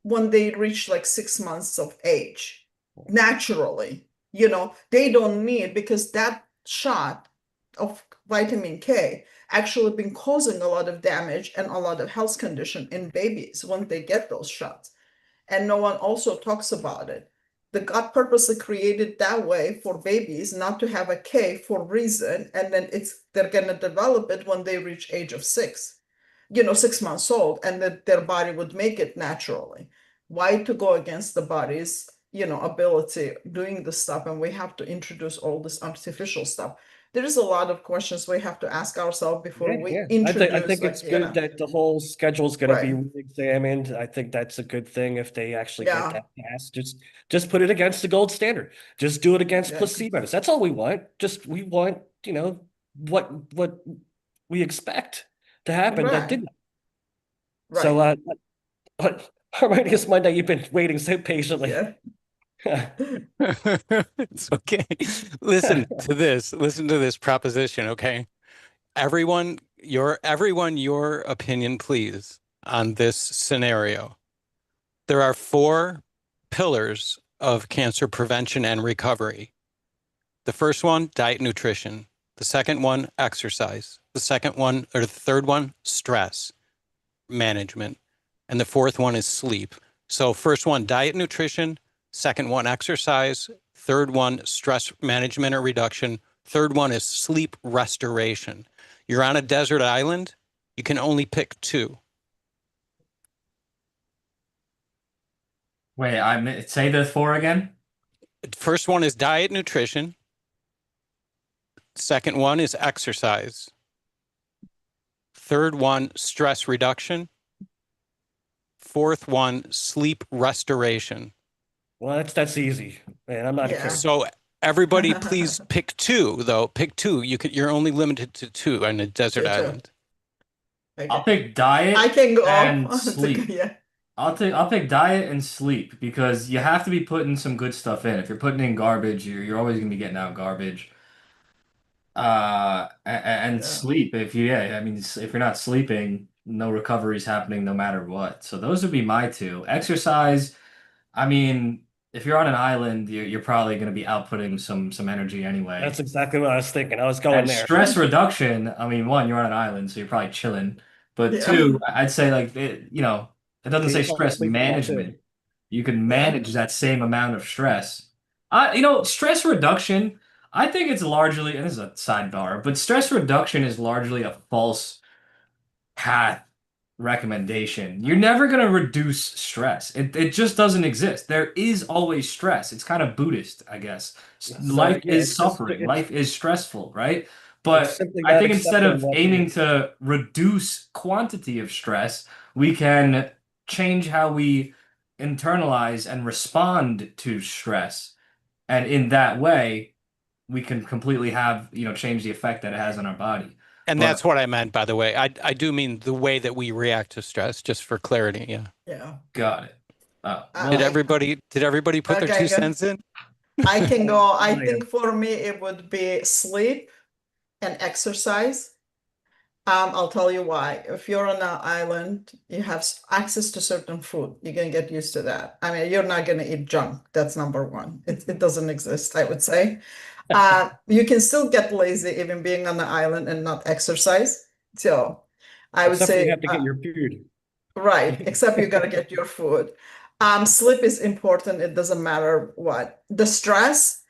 when they reach like 6 months of age naturally. They don't need, because that shot of vitamin K actually been causing a lot of damage and a lot of health condition in babies when they get those shots. And no one also talks about it. The gut purposely created that way for babies not to have a K for reason, and then they're gonna develop it when they reach age of 6 months old, and that their body would make it naturally. Why to go against the body's ability doing the stuff, and we have to introduce all this artificial stuff? There is a lot of questions we have to ask ourselves before we introduce. I think it's good that the whole schedule is going to be Right. examined. I think that's a good thing if they actually get Yeah. that passed. Just put it against the gold standard. Just do it against Yeah. placebos. That's all we want. We want, what we expect to happen that Right. didn't. Right. So Harmonious Monday, you've been waiting so patiently. Yeah. It's okay. Listen to this proposition, okay? Everyone, your opinion, please, on this scenario. There are 4 pillars of cancer prevention and recovery. The first one, diet, nutrition. The second one, exercise. The third one, stress management. And the fourth one is sleep. So first one, diet, nutrition. Second one, exercise. Third one, stress management or reduction. Third one is sleep restoration. You're on a desert island. You can only pick two. Wait, say the four again. First one is diet nutrition. Second one is exercise. Third one, stress reduction. Fourth one, sleep restoration. Well, that's easy. Man, I'm not a Yeah. coach. So everybody, please pick two, though. Pick two. You're only limited to two on a desert Two. island. I'll Okay. pick diet I can go. and It's sleep. yeah. I'll pick diet and sleep because you have to be putting some good stuff in. If you're putting in garbage, you're always gonna be getting out garbage. And Yeah. sleep. I mean, if you're not sleeping, no recovery is happening no matter what. So those would be my two. Exercise. I mean, if you're on an island, you're probably going to be outputting some energy anyway. That's exactly what I was thinking. I was going And there. stress reduction, I mean, one, you're on an island, so you're probably chilling. But Yeah. two, I'd say like it doesn't Okay, say you fall stress asleep a lot, too. management. You can Yeah. manage that same amount of stress. Stress reduction, I think it's largely, and this is a sidebar, but stress reduction is largely a false path recommendation. You're never going to reduce stress. It just doesn't exist. There is always stress. It's kind of Buddhist, I guess. Life Yeah, is it's just suffering. Life is stressful, right? it's But simply I not think instead accepting of what aiming is. to reduce quantity of stress, we can change how we internalize and respond to stress. And in that way, we can completely change the effect that it has on our body. And But that's what I meant, by the way. I do mean the way that we react to stress, just for clarity. Yeah. Yeah. got it. Oh, I- well, Did everybody put their Okay, two good. cents in? I can go. I Yeah. think for me it would be sleep and exercise. I'll tell you why. If you're on an island, you have access to certain food. You're gonna get used to that. I mean, you're not gonna eat junk. That's number one. It doesn't exist, I would say. You can still get lazy even being on the island and not exercise. So I would Except for say you have to get your food. right, except you gotta get your food. Sleep is important. It doesn't matter what. The stress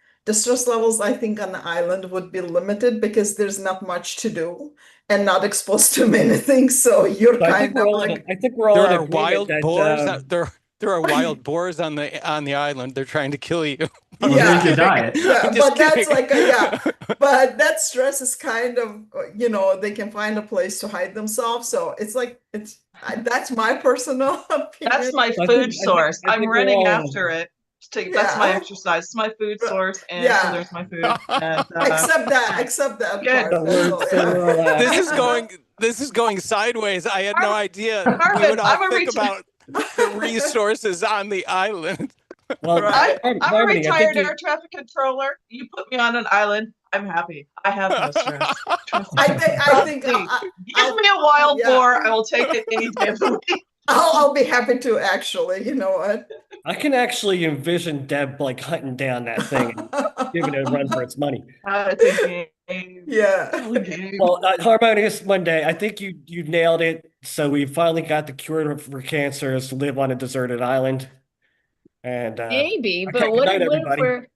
levels, I think, on the island would be limited because there's not much to do and not exposed to many things. So you're So I think kind of we're all like, I think we're all There in are agreement wild that boars. There are wild boars on the island. They're trying to kill you. well, yeah. drink your diet. Yeah, I'm just but that's kidding. like but that stress is kind of, they can find a place to hide themselves. So it's like, that's my personal opinion. That's my I food think- source. I think I'm we're running all- after it. That's my Yeah. exercise. It's my food source, and Yeah. so there's my food. And, Except that Good. part. So That's we're- all, so we're all, yeah. This is going sideways. I had no idea we Arvin, would all I'm a think reti- about the resources on the island. Well, Right. I'm a Harmony, I think retired you- air traffic controller. You put me on an island, I'm happy. I have no stress. Trust me. I think Give me a wild yeah. boar. I will take it any day of the week. I'll be happy to actually, you know what? I can actually envision Deb like hunting down that thing and giving it a run for its money. It's a game. Yeah. It's a game. Well, Harmonious Monday, I think you nailed it. So we finally got the cure for cancer is to live on a deserted island. And Maybe, okay, but good what night, if everybody.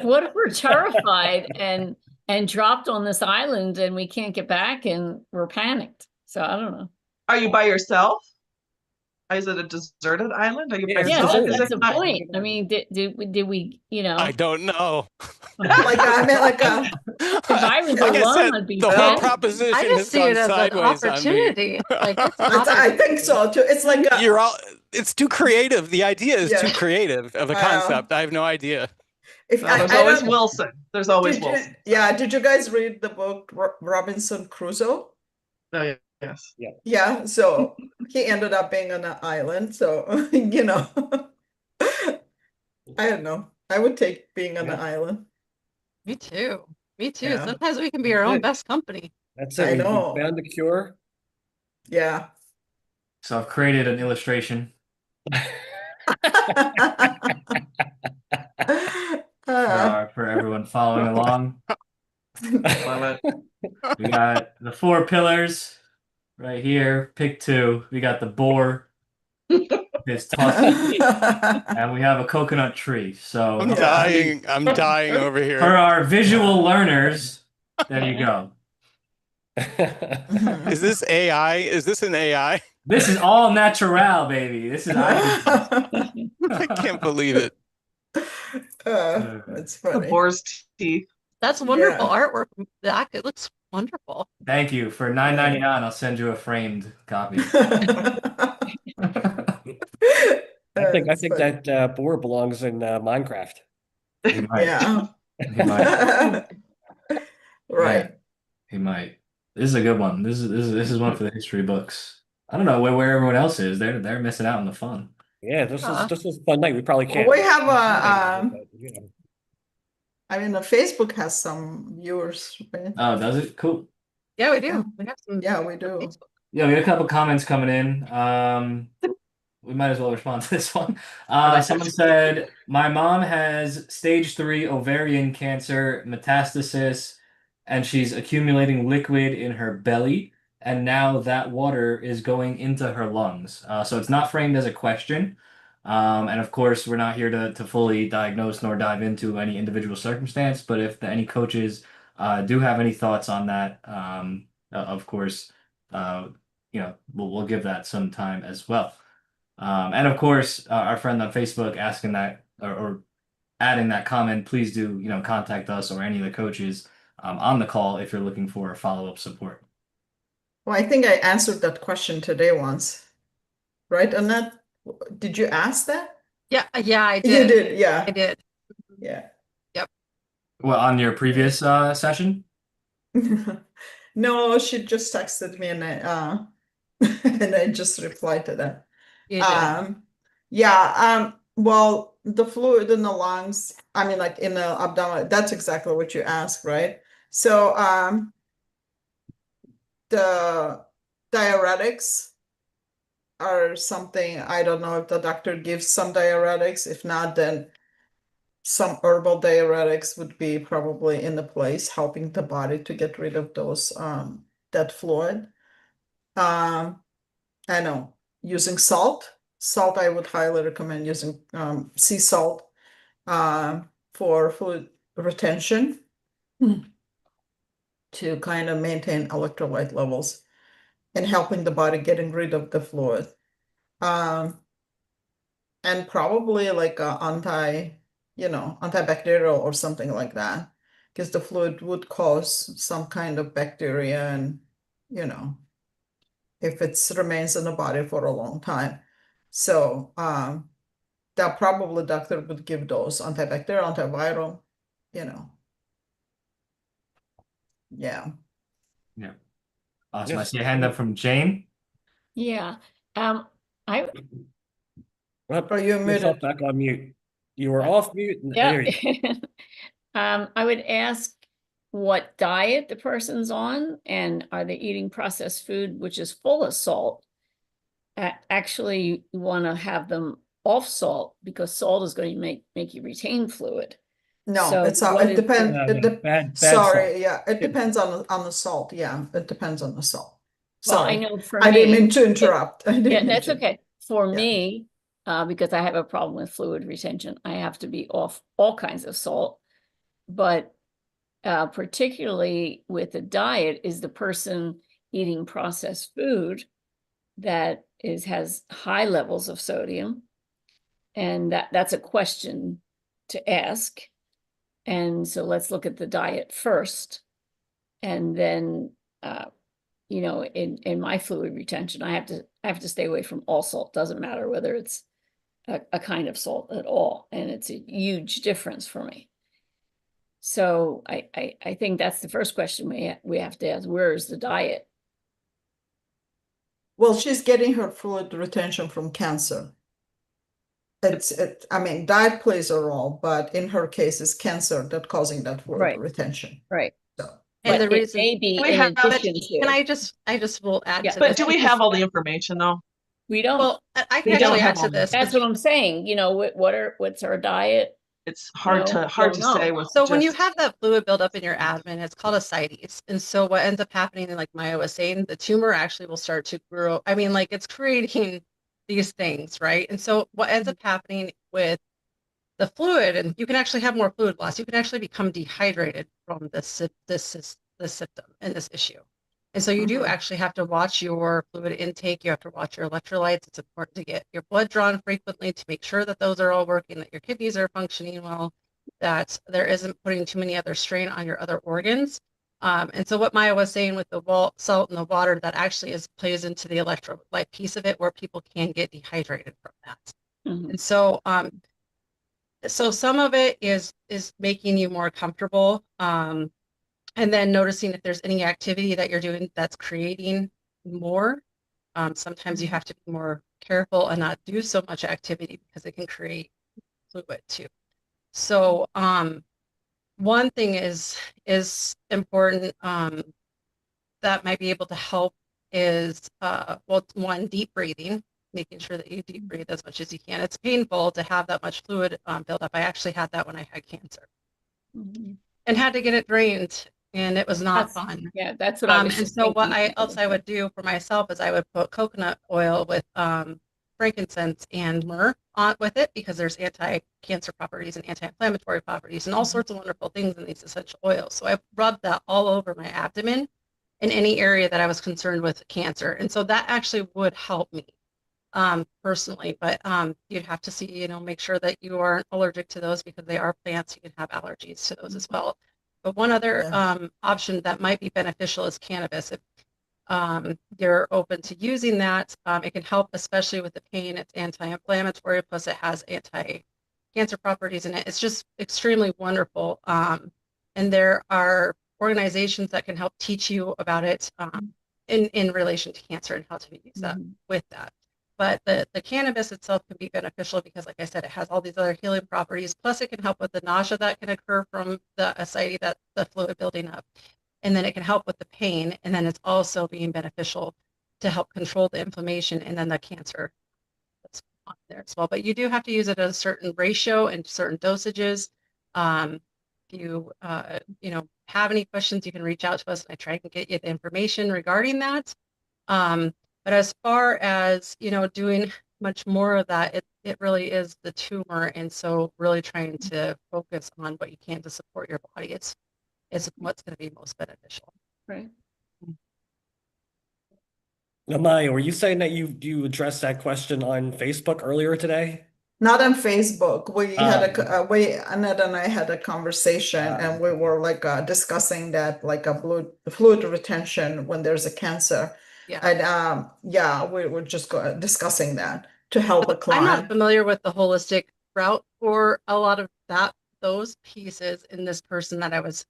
what if we're terrified and dropped on this island and we can't get back and we're panicked? So I don't know. Are you by yourself? Is it a deserted island? Are you by Yeah, Yeah, yourself? deserted. Is that's it the not- point. I mean, did we, I don't know. Like I mean, like if I was Like I alone, said, I'd be the whole panicked. proposition I has just see gone it as an sideways on me. opportunity. Like it's an I think so too. It's like It's too creative. The idea is Yeah. too creative of a concept. I have no idea. if Well, there's I always don't- Wilson. There's always did you, Wilson. yeah, did you guys read the book Robinson Crusoe? Oh, yeah. Yes. Yeah, so he ended up being on an island. So, I don't know. I would take being on an island. Me too. Me too. Yeah. Sometimes we can be our own best company. That's it. I We know. found the cure. Yeah. So I've created an illustration for everyone following along. Love it. We got the four pillars right here. Pick two. We got the boar. is tucked, and we have a coconut tree. So I'm Yeah. dying. I'm dying over for here. our visual learners, there you go. Is this AI? Is this an AI? This is all natural, baby. This is I did this. I can't believe it. That's The funny. boar's teeth. That's wonderful Yeah. artwork, Zach. It looks wonderful. Thank you. For $9.99, I'll send you a framed copy. I think that boar belongs in Minecraft. He might. Yeah. He might. Right. He might. This is a good one. This is one for the history books. I don't know where everyone else is. They're missing out on the fun. Yeah, this is a fun night. We probably Well, can't. we have but, you know. I mean, the Facebook has some viewers, right? Oh, does it? Cool. Yeah, we do. Yeah. We have some. Yeah, we on do. Facebook. Yeah, we had a couple comments coming in. We might as well respond to this one. Someone said, my mom has stage 3 ovarian cancer metastasis, and she's accumulating liquid in her belly, and now that water is going into her lungs. So it's not framed as a question. And of course, we're not here to fully diagnose nor dive into any individual circumstance, but if any coaches do have any thoughts on that, of course, we'll give that some time as well. And of course, our friend on Facebook asking that or adding that comment, please do, contact us or any of the coaches on the call if you're looking for follow-up support. Well, I think I answered that question today once, right? Annette, did you ask that? Yeah, I You did. did, yeah. I did. Yeah. Well, on your previous session? No, she just texted me and and I just replied to that. You did. Well, the fluid in the lungs, I mean, like in the abdomen, that's exactly what you asked, right? So, the diuretics are something, I don't know if the doctor gives some diuretics. If not, then some herbal diuretics would be probably in the place, helping the body to get rid of those, that fluid. I know, using salt. Salt, I would highly recommend using sea salt for fluid retention to kind of maintain electrolyte levels and helping the body getting rid of the fluid. And probably like a antibacterial or something like that, because the fluid would cause some kind of bacteria and, if it remains in the body for a long time. So that probably doctor would give those antibacterial, antiviral, yeah. Yeah. Awesome. I Yes. see a hand up from Jane. Yeah. I Are you Yourself muted? back on mute. You were off mute. There yeah. you I would ask what diet the person's on, and are they eating processed food which is full of salt? Actually, you want to have them off salt because salt is going to make you retain fluid. No, So it what is depends. bad Sorry, salt. yeah, it depends on the salt. Yeah, it depends on the salt. Well, I Sorry, know for I didn't me, mean to interrupt. I didn't yeah, mean that's to. okay. For Yeah. me, because I have a problem with fluid retention, I have to be off all kinds of salt. But particularly with the diet, is the person eating processed food that has high levels of sodium? And that's a question to ask. And so let's look at the diet first. And then, in my fluid retention, I have to stay away from all salt. Doesn't matter whether it's a kind of salt at all. And it's a huge difference for me. So I think that's the first question we have to ask. Where is the diet? Well, she's getting her fluid retention from cancer. I mean, diet plays a role, but in her case, it's cancer that causing that fluid Right. retention. Right. So, And But the it reason may be We in have- addition Can to. I just will add Yeah. to But this. do we have all the information though? We don't. Well, I We can don't actually have add to all the this. That's what I'm saying. what's our diet? It's hard No, to don't know. say with So when you just- have that fluid buildup in your abdomen, it's called ascites. And so what ends up happening, like Maya was saying, the tumor actually will start to grow. I mean, like it's creating these things, right? And so what ends up happening with the fluid, and you can actually have more fluid loss. You can actually become dehydrated from this symptom and this issue. And so you do actually have to watch your fluid intake. You have to watch your electrolytes. It's important to get your blood drawn frequently to make sure that those are all working, that your kidneys are functioning well, that there isn't putting too many other strain on your other organs. And so what Maya was saying with the salt in the water, that actually plays into the electrolyte piece of it, where people can get dehydrated from that. And so some of it is making you more comfortable, and then noticing if there's any activity that you're doing that's creating more. Sometimes you have to be more careful and not do so much activity because it can create fluid too. So one thing is important, that might be able to help is well, one, deep breathing, making sure that you deep breathe as much as you can. It's painful to have that much fluid build up. I actually had that when I had cancer and had to get it drained, and it was not fun. Yeah, that's what I was And just so what thinking. I would do for myself is I would put coconut oil with frankincense and myrrh on with it, because there's anti-cancer properties and anti-inflammatory properties and all sorts of wonderful things in these essential oils. So I rubbed that all over my abdomen in any area that I was concerned with cancer. And so that actually would help me personally, but you'd have to see, make sure that you aren't allergic to those, because they are plants. You can have allergies to those as well. But one other option that might be beneficial is cannabis. If you're open to using that, it can help, especially with the pain. It's anti-inflammatory, plus it has anti-cancer properties in it. It's just extremely wonderful. And there are organizations that can help teach you about it in relation to cancer and how to use that with that. But the cannabis itself can be beneficial because, like I said, it has all these other healing properties. Plus, it can help with the nausea that can occur from the ascites, that the fluid building up. And then it can help with the pain. And then it's also being beneficial to help control the inflammation and then the cancer that's on there as well. But you do have to use it at a certain ratio and certain dosages. If you have any questions, you can reach out to us, and I try to get you the information regarding that. But as far as, doing much more of that, it really is the tumor. And so really trying to focus on what you can to support your body is what's going to be most beneficial. Right. Now, Maya, were you saying that you addressed that question on Facebook earlier today? Not on Facebook. We had Annette and I had a conversation, and we were like discussing that, like a fluid retention when there's a cancer. Yeah. And we were just discussing that to help a I'm not client. familiar with the holistic route for a lot of those pieces in this person that I was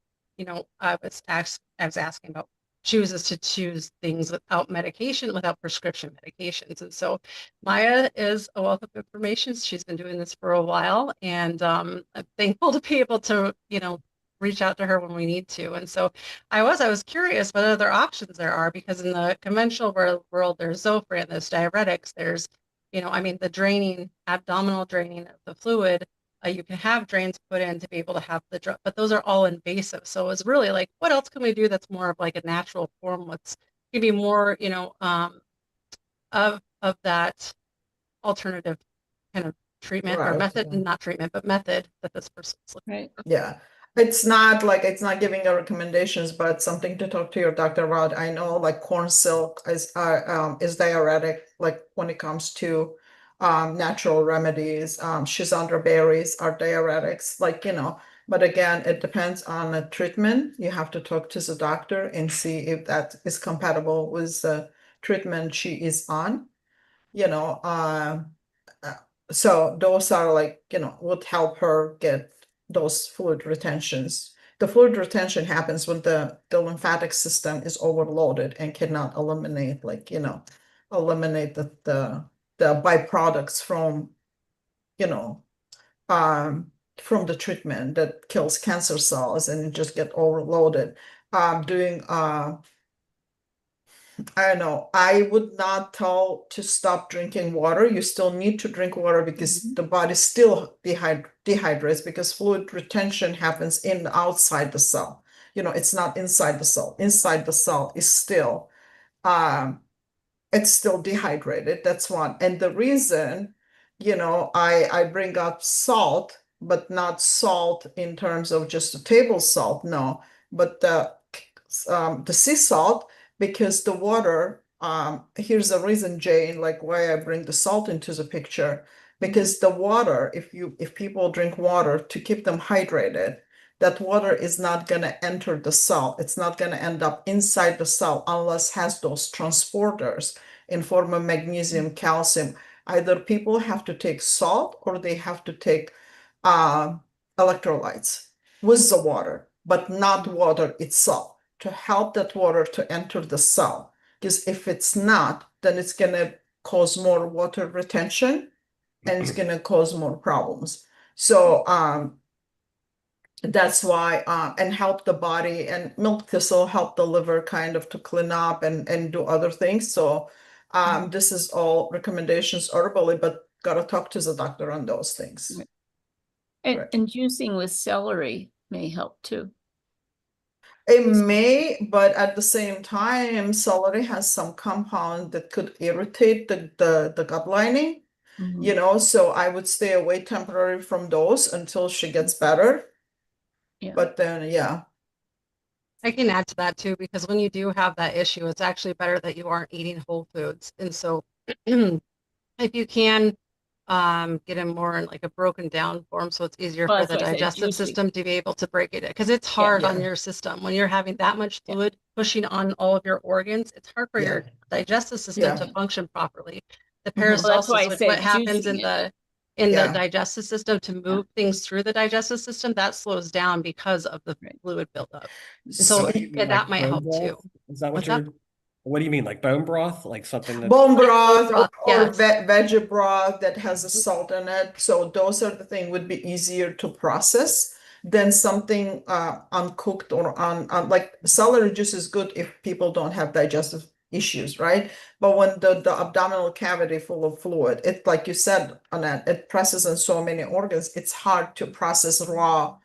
asking about, chooses to choose things without medication, without prescription medications. And so Maya is a wealth of information. She's been doing this for a while, and I'm thankful to be able to, reach out to her when we need to. And so I was curious what other options there are, because in the conventional world, there's Zofran, there's diuretics, there's, the abdominal draining of the fluid. You can have drains put in to be able to have the drug, but those are all invasive. So it's really like, what else can we do that's more of like a natural form? What's give you more, of that alternative kind of treatment or method, not treatment, but method that this person's looking for. Yeah. It's not giving a recommendations, but something to talk to your doctor about. I know like corn silk is diuretic, like when it comes to natural remedies. Schizandra berries are diuretics, but again, it depends on the treatment. You have to talk to the doctor and see if that is compatible with the treatment she is on. So those are would help her get those fluid retentions. The fluid retention happens when the lymphatic system is overloaded and cannot eliminate eliminate the byproducts from from the treatment that kills cancer cells, and it just get overloaded. Doing I don't know. I would not tell to stop drinking water. You still need to drink water because the body still dehydrates, because fluid retention happens outside the cell. It's not inside the cell. Inside the cell is still it's still dehydrated. That's one. And the reason, I bring up salt, but not salt in terms of just a table salt, no, but the sea salt, because the water, here's the reason, Jane, like why I bring the salt into the picture, because the water, if people drink water to keep them hydrated, that water is not going to enter the cell. It's not going to end up inside the cell unless it has those transporters in form of magnesium, calcium. Either people have to take salt or they have to take electrolytes with the water, but not water itself, to help that water to enter the cell. Because if it's not, then it's going to cause more water retention and it's going to cause more problems. So that's why, and help the body, and milk thistle help the liver kind of to clean up and do other things. So this is all recommendations herbally, but gotta talk to the doctor on those things. Right. Right. And juicing with celery may help too. It may, but at the same time, celery has some compound that could irritate the gut lining, so I would stay away temporarily from those until she gets better. Yeah. But then, yeah. I can add to that too, because when you do have that issue, it's actually better that you aren't eating whole foods. And so if you can get them more in like a broken down form, so it's easier Well, for that's the why I said digestive juicy. system to be able to break it, because it's hard on Yeah. your system when you're having that much Yeah. fluid pushing on all of your organs. It's hard for Yeah. your digestive system Yeah. to function properly. The Mhm. Well, that's why I peristalsis, which said what happens in juicing the it. Yeah. digestive system to move things through the digestive system, that slows down because of the Right. fluid buildup. And So so what do you mean, that like might bone help too. broth? Is that what What's that? what do you mean, like bone broth? Like something that Bone Like bone broth broth, or yes. veggie broth that has a salt in it. So those are the things would be easier to process than something uncooked or on like celery juice is good if people don't have digestive issues, right? But when the abdominal cavity full of fluid, it like you said, Annette, it presses in so many organs, it's hard to process raw,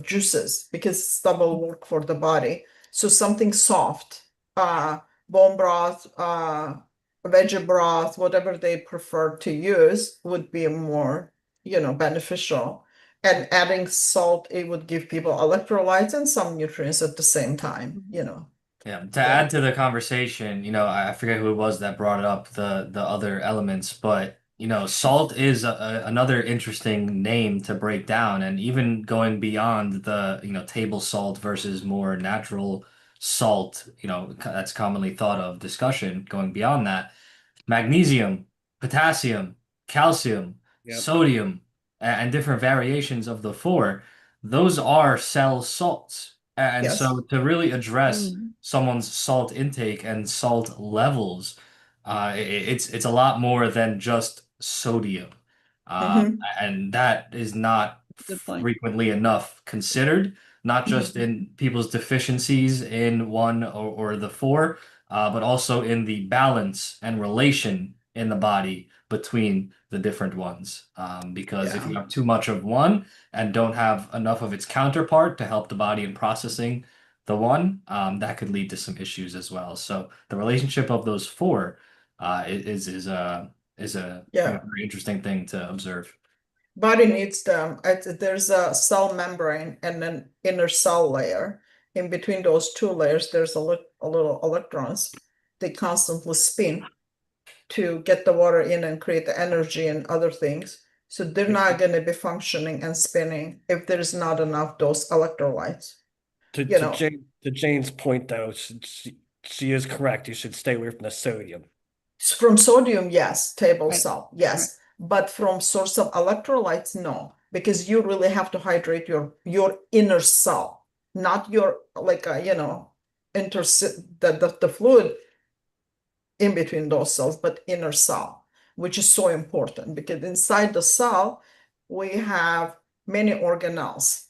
juices because it's double work for the body. So something soft, bone broth, veggie broth, whatever they prefer to use would be more, beneficial. And adding salt, it would give people electrolytes and some nutrients at the same time, Yeah, to add to the conversation, I forget who it was that brought it up, the other elements, but salt is another interesting name to break down, and even going beyond the, table salt versus more natural salt, that's commonly thought of discussion, going beyond that, magnesium, potassium, calcium, Yep. sodium, and different variations of the four, those are cell salts. And Yes. so to really address someone's salt intake and salt levels, it's a lot more than just sodium. And that is not Good point. frequently enough considered, not just in people's deficiencies in one or the four, but also in the balance and relation in the body between the different ones. Because if you Yeah. have too much of one and don't have enough of its counterpart to help the body in processing the one, that could lead to some issues as well. So the relationship of those four is a Yeah. very interesting thing to observe. Body needs them. There's a cell membrane and an inner cell layer. In between those two layers, there's a little electrons. They constantly spin to get the water in and create the energy and other things. So they're not going to be functioning and spinning if there's not enough those electrolytes. to Jane's point though, she is correct. You should stay away from the sodium. From sodium, yes, table Right. salt, yes, but from source of electrolytes, no, because you really have to hydrate your inner cell, not your like the fluid in between those cells, but inner cell, which is so important because inside the cell we have many organelles.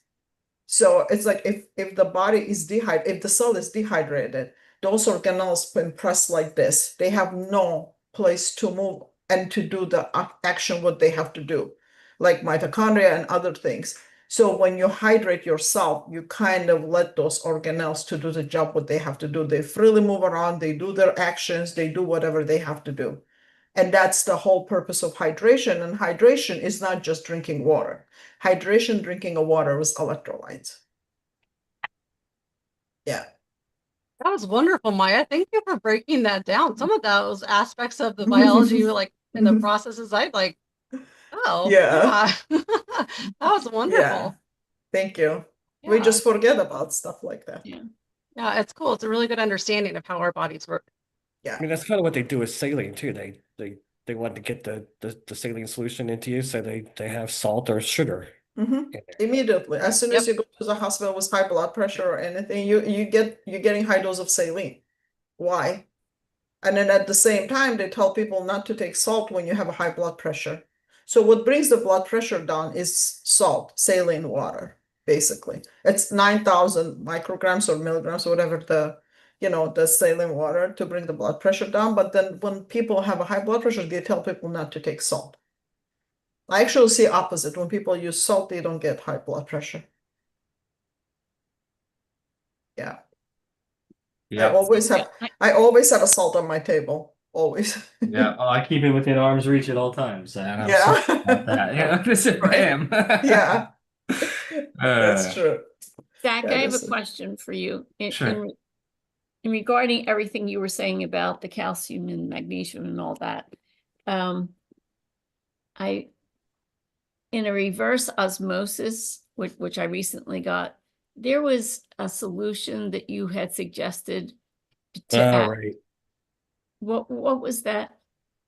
So it's like if the body is dehydrated, if the cell is dehydrated, those organelles when pressed like this, they have no place to move and to do the action what they have to do, like mitochondria and other things. So when you hydrate yourself, you kind of let those organelles to do the job what they have to do. They freely move around, they do their actions, they do whatever they have to do. And that's the whole purpose of hydration. And hydration is not just drinking water. Hydration, drinking of water with electrolytes. Yeah. That was wonderful, Maya. Thank you for breaking that down. Some of those aspects of the biology, like in the processes, I like, oh, Yeah. yeah. That was Yeah. wonderful. Thank you. Yeah. We just forget about stuff like that. Yeah. Yeah, it's cool. It's a really good understanding of how our bodies work. Yeah. I mean, that's kind of what they do with saline too. They want to get the saline solution into you, so they have salt or sugar Mm-hmm. in there. Immediately, as soon as you go to the hospital with high blood pressure or anything, you're getting high dose of saline. Why? And then at the same time, they tell people not to take salt when you have a high blood pressure. So what brings the blood pressure down is salt, saline water, basically. It's 9,000 micrograms or milligrams, or whatever the saline water to bring the blood pressure down. But then when people have a high blood pressure, they tell people not to take salt. I actually see opposite. When people use salt, they don't get high blood pressure. Yeah. I Yeah. always have a salt on my table. Always. Yeah. Oh, I keep it within arm's reach at all times. And I'm Yeah. sorry about that. Yeah. Right. Bam. Yeah. That's Uh, true. Zach, That I have a is question for you sure. in regarding everything you were saying about the calcium and magnesium and all that. I in a reverse osmosis, which I recently got, there was a solution that you had suggested to Oh, add. right. What was that?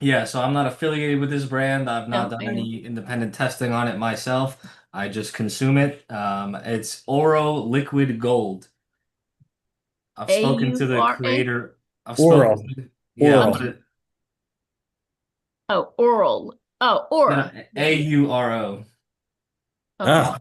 Yeah, so I'm not affiliated with this brand. I've not No, done I know. any independent testing on it myself. I just consume it. It's Oro Liquid Gold. I've spoken to the AURA? creator. I've spoken Oral. to, yeah, I'll I'm put Oral. sorry. it, Oh, oral. Oh, no, aura. Yeah. AURO. Okay. Oh,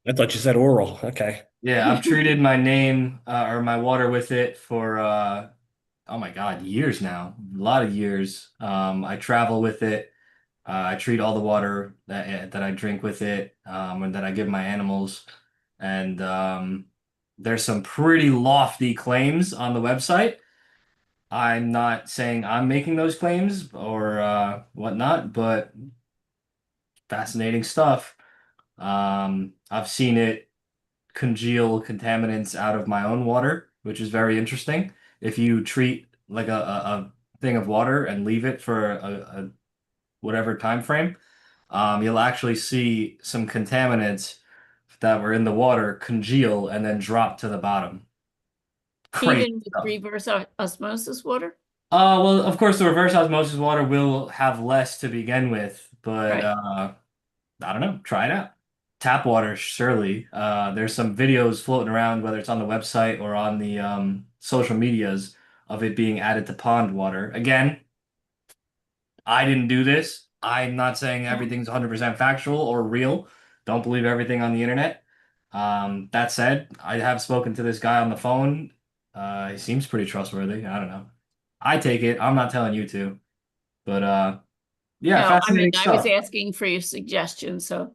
I thought you said oral. Okay. Yeah, I've treated my name or my water with it for oh my God, years now. A lot of years. I travel with it. I treat all the water that I drink with it, and that I give my animals. And there's some pretty lofty claims on the website. I'm not saying I'm making those claims or whatnot, but fascinating stuff. I've seen it congeal contaminants out of my own water, which is very interesting. If you treat like a thing of water and leave it for a whatever time frame, you'll actually see some contaminants that were in the water congeal and then drop to the bottom. Crazy Even with stuff. reverse osmosis water? Well, of course, the reverse osmosis water will have less to begin with, but Right. I don't know. Try it out. Tap water, surely. There's some videos floating around, whether it's on the website or on the social medias, of it being added to pond water. Again, I didn't do this. I'm not saying everything's 100% factual or real. Don't believe everything on the internet. That said, I have spoken to this guy on the phone. He seems pretty trustworthy. I don't know. I take it. I'm not telling you to. But yeah, No, I mean, fascinating I was stuff. asking for your suggestion. So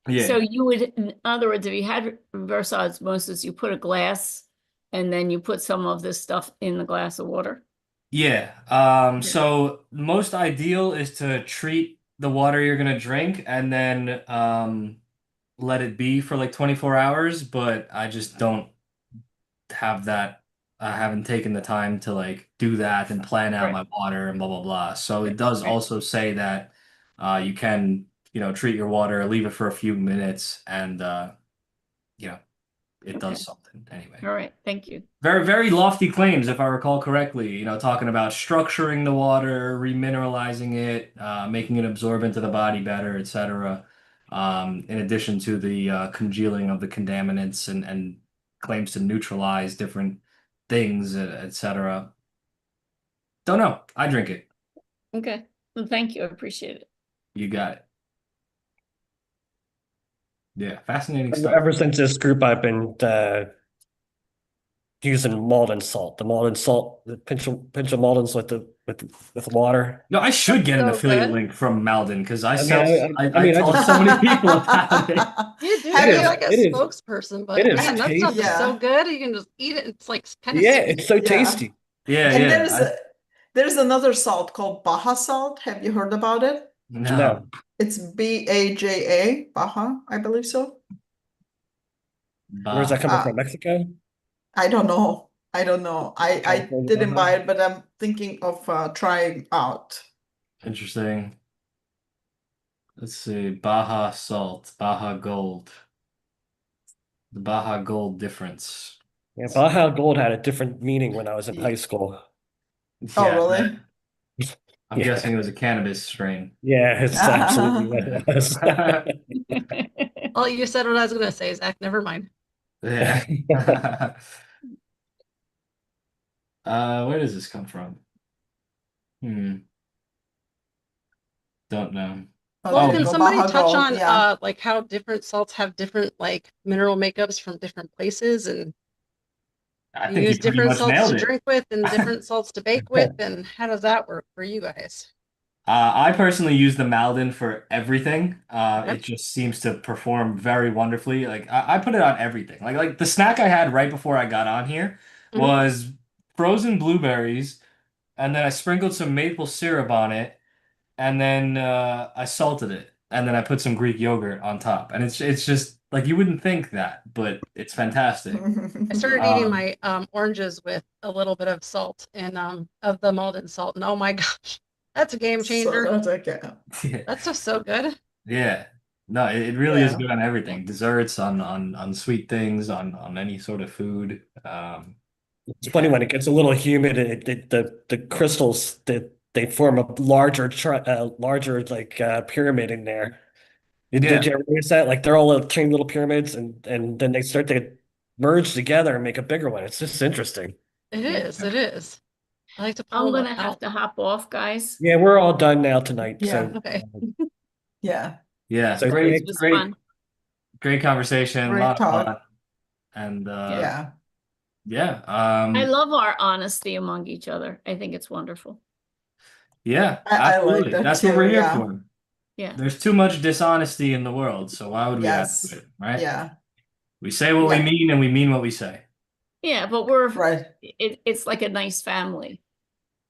Yeah. you would, in other words, if you had reverse osmosis, you put a glass and then you put some of this stuff in the glass of water. Yeah. Yeah. So most ideal is to treat the water you're gonna drink and then let it be for like 24 hours, but I just don't have that. I haven't taken the time to like do that and plan out Right. my water and blah blah blah. So it Right. does Right. also say that you can, treat your water, leave it for a few minutes, and you know, it Okay. does something anyway. All right. Thank you. Very, very lofty claims, if I recall correctly. Talking about structuring the water, remineralizing it, making it absorb into the body better, etc. In addition to the congealing of the contaminants and claims to neutralize different things, etc. Don't know. I drink it. Okay. Well, thank you. I appreciate it. You got it. Yeah, fascinating stuff. Ever since this group, I've been using Malden salt. The Malden salt, the pinch of Malden's like the with water. No, I should get an So affiliate good. link from Malden because I I mean, sell. I I told just so many people about it. You do Have need you- like a it is spokesperson, it but is man, that stuff is so Yeah. good. You can just eat it. It's like kind of yeah, sweet. it's so Yeah. tasty. Yeah, And yeah. there's another salt called Baja salt. Have you heard about it? No. It's Baja, Baja, I believe so. Where's that Bah. coming from? Mexico? I don't know. I don't know. I California didn't Baja? buy it, but I'm thinking of trying out. Interesting. Let's see. Baja salt, Baja gold. The Baja gold difference. Yeah, Baja Gold had a different meaning when I was in high school. Oh, Yeah, really? I'm Yeah, guessing it was a cannabis strain. yeah, it's absolutely what it was. Well, you said what I was gonna say, Zach. Never mind. Yeah. Where does this come from? Don't know. Well, Oh, can Okay, somebody Baja touch Gold, on yeah. like how different salts have different like mineral makeups from different places, and I you think you use pretty different much salts to nailed it. drink with and different salts to bake with, and how does that work for you guys? I personally use the Malden for everything. Okay. It just seems to perform very wonderfully. Like I put it on everything. Like the snack I had right before I got on here Mhm. was frozen blueberries, and then I sprinkled some maple syrup on it, and then I salted it, and then I put some Greek yogurt on top. And it's just like you wouldn't think that, but it's fantastic. I started eating Um, my oranges with a little bit of salt and of the Malden salt, and oh my gosh, that's a game So changer. that's okay. yeah. That's just so good. Yeah. No, it really is Yeah. good on everything. Desserts, on sweet things, on any sort of food. It's funny Yeah. when it gets a little humid, the crystals they form a larger larger like pyramid in there. Did Yeah. you ever notice that? Like they're all little tiny little pyramids, and then they start to merge together and make a bigger one. It's just interesting. It is. It is. I like to I'm pull them gonna have out. to hop off, guys. Yeah, we're all done now tonight. Yeah. Okay. Yeah. Yeah. So This Great, was great, fun. great conversation. A Great lot of talk. fun. And Yeah. yeah. I love our honesty among each other. I think it's wonderful. Yeah, I like absolutely. that That's what too. we're here Yeah. for. Yeah. There's too much dishonesty in the world, so why would we add to Yes. it, right? Yeah. We say what we Yeah. mean and we mean what we say. Yeah, but Right. it's like a nice family.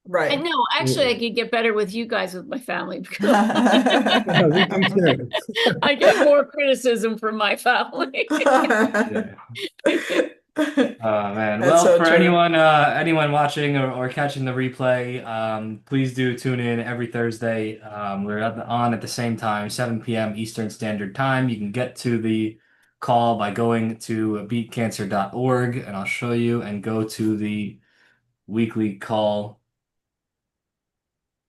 Right. And no, actually I could get better with you guys with my family because Yeah, we do too. I get more criticism from my family. Yeah. Man. That's Well, so for true. anyone watching or catching the replay, please do tune in every Thursday. We're on at the same time, 7 p.m. Eastern Standard Time. You can get to the call by going to BeatCancer.org, and I'll show you, and go to the weekly call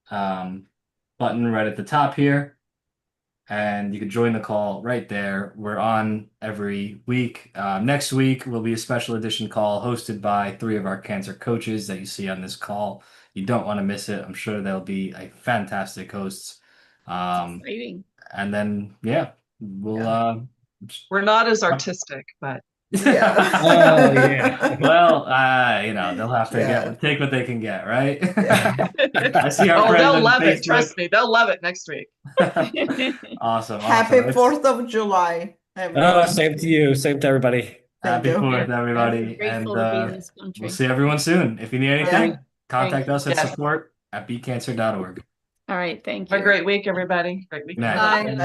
button right at the top here. And you can join the call right there. We're on every week. Next week will be a special edition call hosted by three of our cancer coaches that you see on this call. You don't want to miss it. I'm sure they'll be a fantastic hosts. Exciting. And then, yeah, we'll. We're not as artistic, but Yeah. Oh yeah. Well, they'll have to Yeah. take what they can get, right? Yeah. I see our oh, friend they'll on love it. Facebook. Trust me, they'll love it next week. Awesome, Happy awesome. 4th of July, Oh, everyone. same to you. Same to everybody. Thank Happy you. 4th, Yeah, everybody. grateful And to be in this we'll country. see everyone soon. If you need Yeah. anything, contact Thank you. us at Yes. support@BeatCancer.org. All right, thank Have a you. great week, everybody. Great weekend. Night. Bye.